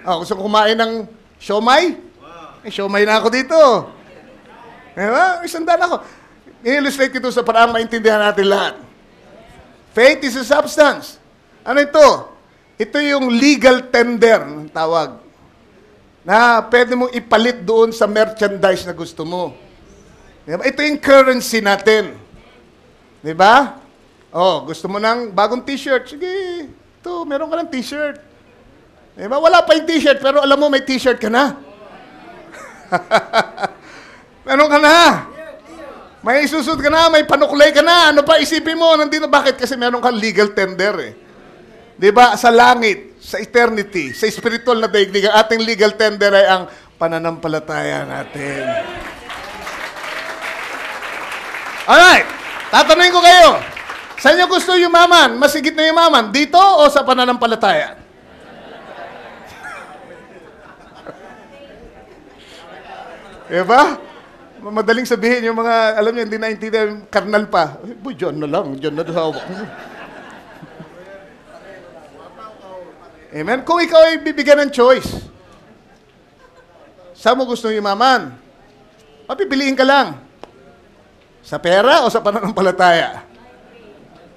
Gusto ko kumain ng siomay? May siomay na ako dito. Di ba? May 100 ako. I-illustrate ito sa parang maintindihan natin lahat. Faith is a substance. Ano ito? Ito yung legal tender, tawag. Na pwede mong ipalit doon sa merchandise na gusto mo. Diba? Ito yung currency natin. Diba? Gusto mo ng bagong t-shirt? Sige, ito, meron ka ng t-shirt. Diba? Wala pa yung t-shirt, pero alam mo, may t-shirt ka na. Meron ka na. May isusud ka na, may panuklay ka na. Ano pa isipin mo? Nandito, bakit? Kasi meron kang legal tender eh. Diba? Sa langit, sa eternity, sa spiritual na daigdig, ang ating legal tender ay ang pananampalataya natin. Alright. Tatanungin ko kayo. Saan nyo gusto yumaman? Masigit na yumaman? Dito o sa pananampalataya? Diba? Madaling sabihin yung mga, alam niyo, hindi naintindihan, karnal pa. Diyan na lang, diyan na hawak mo. Amen? Kung ikaw ay bibigyan ng choice, saan mo gusto yumaman? Mapipiliin ka lang. Sa pera o sa pananampalataya?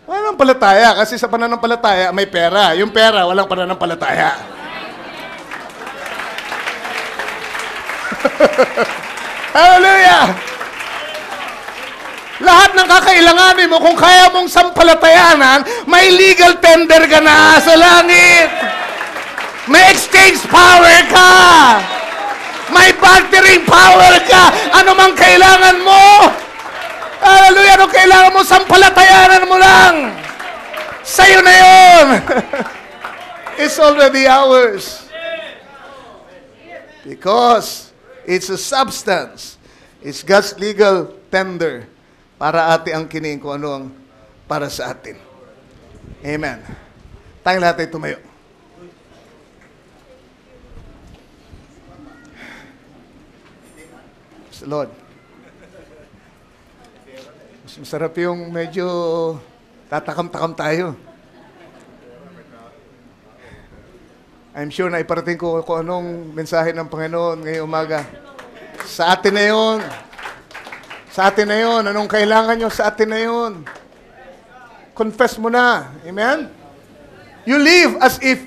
Pananampalataya, kasi sa pananampalataya may pera. Yung pera, walang pananampalataya. Hallelujah! Lahat ng kakailanganin mo, kung kaya mong sampalatayanan, may legal tender ka na sa langit. May exchange power ka. May bartering power ka. Ano mang kailangan mo. Hallelujah! Ano kailangan mo, sampalatayanan mo lang. Sa'yo na yun. It's already ours. Because it's a substance. It's God's legal tender para ati ang kining kung ano ang para sa atin. Amen. Tayong lahat ay tumayo. Praise the Lord. Mas masarap yung medyo tatakam-takam tayo. I'm sure na iparating ko kung anong mensahe ng Panginoon ngayong umaga. Sa atin na yun. Sa atin na yun. Anong kailangan nyo? Sa atin na yun. Confess mo na. Amen? You live as if,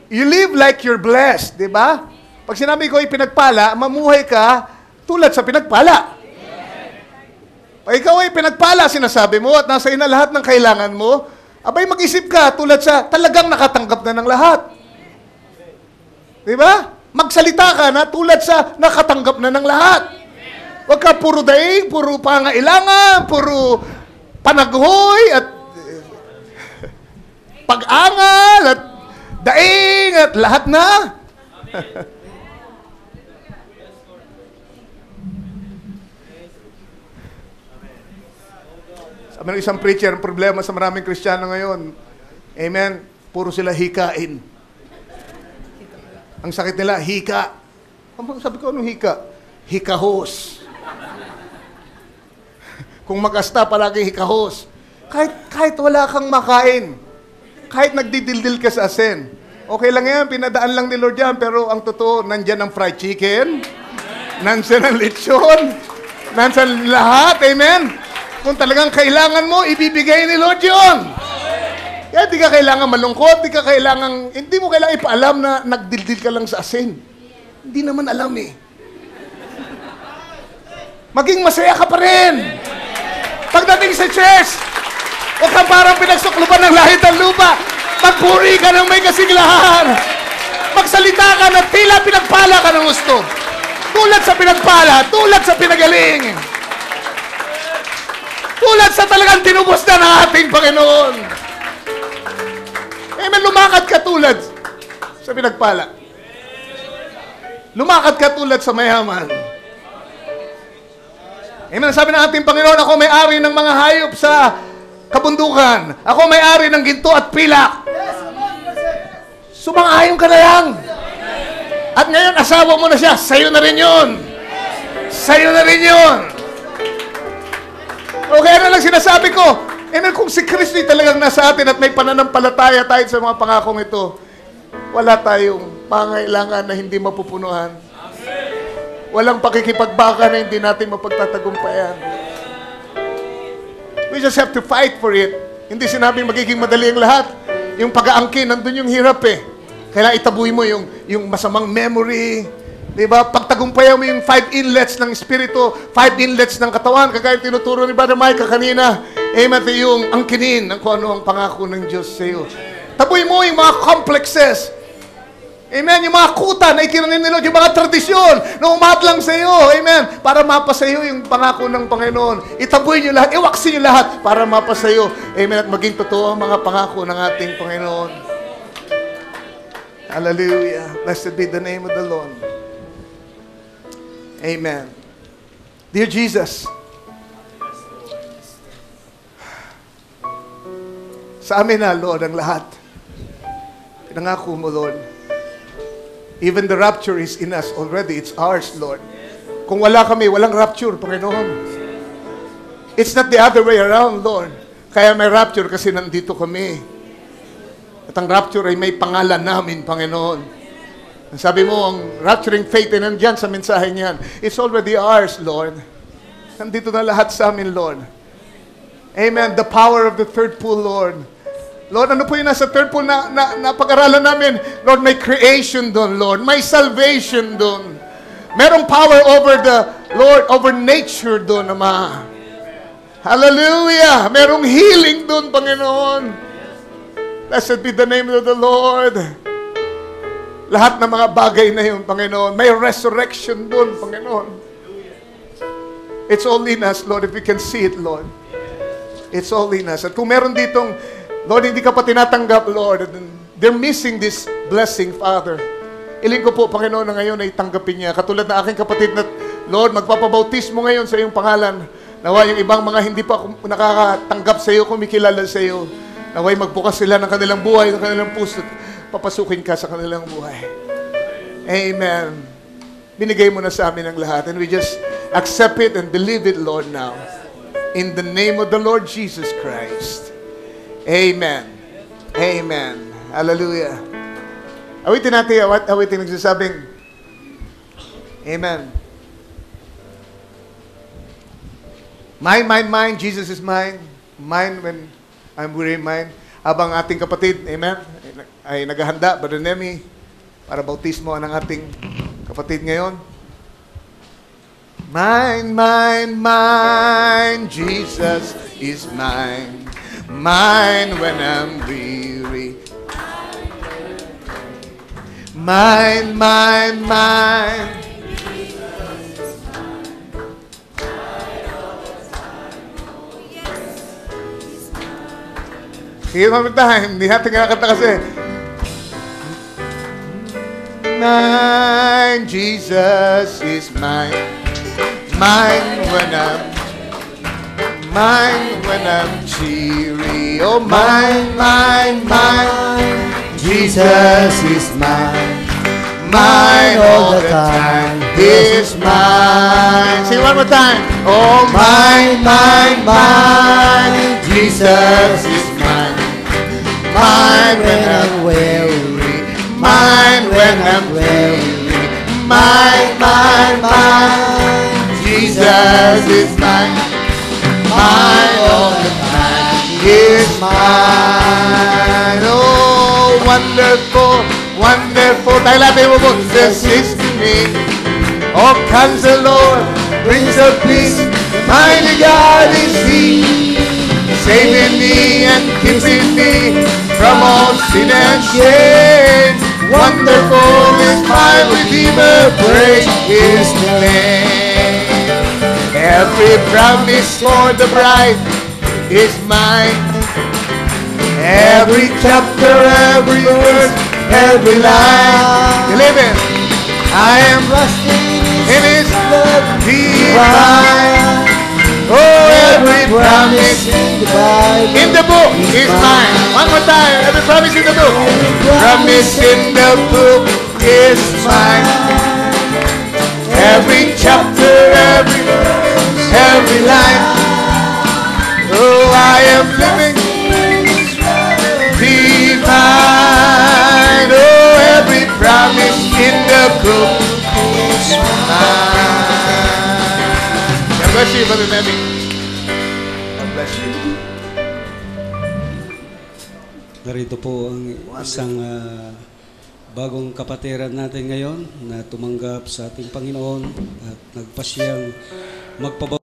you live like you're blessed. Diba? Pag sinabi ko ipinagpala, mamuhay ka tulad sa pinagpala. Pag ikaw ay pinagpala, sinasabi mo, at nasa ina lahat ng kailangan mo, abay mag-isip ka tulad sa talagang nakatanggap na ng lahat. Diba? Magsalita ka na tulad sa nakatanggap na ng lahat. Huwag ka puro daing, puro pangailangan, puro panaghoy, at pag-angal, at daing, at lahat na. Sabi ng isang preacher, ang problema sa maraming Kristiyano ngayon, amen, puro sila hikain. Ang sakit nila, hika. Sabi ko, anong hika? Hikahos. Kung mag-asta, palagi hikahos. Kahit wala kang makain, kahit nagdidildil ka sa asin, okay lang yan, pinadaan lang ni Lord yan, pero ang totoo, nandyan ang fried chicken, nandyan ang lechon, nandyan lahat, amen? Kung talagang kailangan mo, ibibigay ni Lord yun. Kaya di ka kailangan malungkot, hindi mo kailangan ipaalam na nagdildil ka lang sa asin. Hindi naman alam eh. Maging masaya ka pa rin. Pagdating sa church, huwag kang parang pinagsukluban ng lahit ng lupa. Magpuri ka ng may kasiglahan. Magsalita ka na tila pinagpala ka ng gusto. Tulad sa pinagpala, tulad sa pinagaling. Tulad sa talagang tinubos na ng ating Panginoon. Amen, lumakad ka tulad sa pinagpala. Lumakad ka tulad sa mayaman. Amen, sabi ng ating Panginoon, ako may-ari ng mga hayop sa kabundukan. Ako may-ari ng ginto at pilak. Sumang-ayon ka na lang. At ngayon, asawa mo na siya. Sa'yo na rin yun. Sa'yo na rin yun. Okay, ano lang sinasabi ko? Kung si Kristo talagang nasa atin at may pananampalataya tayo sa mga pangakong ito, wala tayong pangailangan na hindi mapupunuan. Walang pakikipagbaka na hindi natin mapagtatagumpayan. We just have to fight for it. Hindi sinabing magiging madali ang lahat. Yung pag-aangkin, nandun yung hirap eh. Kailangan itabuhin mo yung masamang memory. Diba? Pagtagumpayan mo yung 5 inlets ng espiritu, 5 inlets ng katawan, kagaya tinuturo ni Brother Micah kanina. Amen, yung angkinin ng kung ano ang pangako ng Diyos sa iyo. Tabuhin mo yung mga complexes. Amen, yung mga kuta na ikinanin ni Lord, yung mga tradisyon na umatlang sa iyo. Amen, para mapasa iyo yung pangako ng Panginoon. Itabuhin nyo lahat, iwaksin nyo lahat para mapasa iyo. Amen, at maging totoo ang mga pangako ng ating Panginoon. Hallelujah. Blessed be the name of the Lord. Amen. Dear Jesus, sa amin na, Lord, ang lahat. Pinangako mo, Lord. Even the rapture is in us already. It's ours, Lord. Kung wala kami, walang rapture, Panginoon. It's not the other way around, Lord. Kaya may rapture kasi nandito kami. At ang rapture ay may pangalan namin, Panginoon. Sabi mo, ang rapturing faith ay nandyan sa mensahe niyan. It's already ours, Lord. Nandito na lahat sa amin, Lord. Amen. The power of the third pool, Lord. Lord, ano po yung nasa third pool na pag-aralan namin? Lord, may creation doon, Lord. May salvation doon. Merong power over the, Lord, over nature doon, Ama. Hallelujah! Merong healing doon, Panginoon. Blessed be the name of the Lord. Lahat ng mga bagay na yun, Panginoon. May resurrection doon, Panginoon. It's all in us, Lord, if we can see it, Lord. It's all in us. At kung meron ditong, Lord, hindi ka pa tinatanggap, Lord, they're missing this blessing, Father. Iling ko po, Panginoon, na ngayon ay tanggapin niya. Katulad na aking kapatid na, Lord, magpapabautismo ngayon sa iyong pangalan. Nawa yung ibang mga hindi pa nakakatanggap sa iyo, kumikilala sa iyo. Naway magbukas sila ng kanilang buhay, ng kanilang puso. Papasukin ka sa kanilang buhay. Amen. Binigay mo na sa amin ang lahat. And we just accept it and believe it, Lord, now. In the name of the Lord Jesus Christ. Amen. Amen. Hallelujah. Awitin natin, awitin nagsasabing, Amen. Mine, Jesus is mine. Mine when I'm weary, mine. Habang ating kapatid, amen, ay naghahanda, Brother Nemi, para bautismo ng ating kapatid ngayon. Mine, Jesus is mine. Mine when I'm weary. Mine. Sige, mamitahin. Hindi natin kinakanta kasi. Mine, Jesus is mine. Mine when I'm cheery. Oh, mine. Jesus is mine. Mine all the time. Is mine. Sing one more time. Oh, mine. Jesus is mine. Mine when I'm weary. Mine when I'm weary. Mine. Jesus is mine. Mine all the time. Is mine. Oh, wonderful. Tayo labi mo po. This is me. Oh, comes the Lord. Brings the peace. Mighty God is He. Saving me and keeping me from all sin and shame. Wonderful is my Redeemer, praise His name. Every promise for the bride is mine. Every chapter, every verse, every line. You live it. I am resting in His love divine. Oh, every promise in the book is mine. One more time. Every promise in the book. Promise in the book is mine. Every chapter, every line. Oh, I am living divine. Oh, every promise in the book is mine. God bless you, Brother Nemi. God bless you. Narito po ang isang bagong kapatiran natin ngayon na tumanggap sa ating Panginoon at nagpasyang magpabautismo.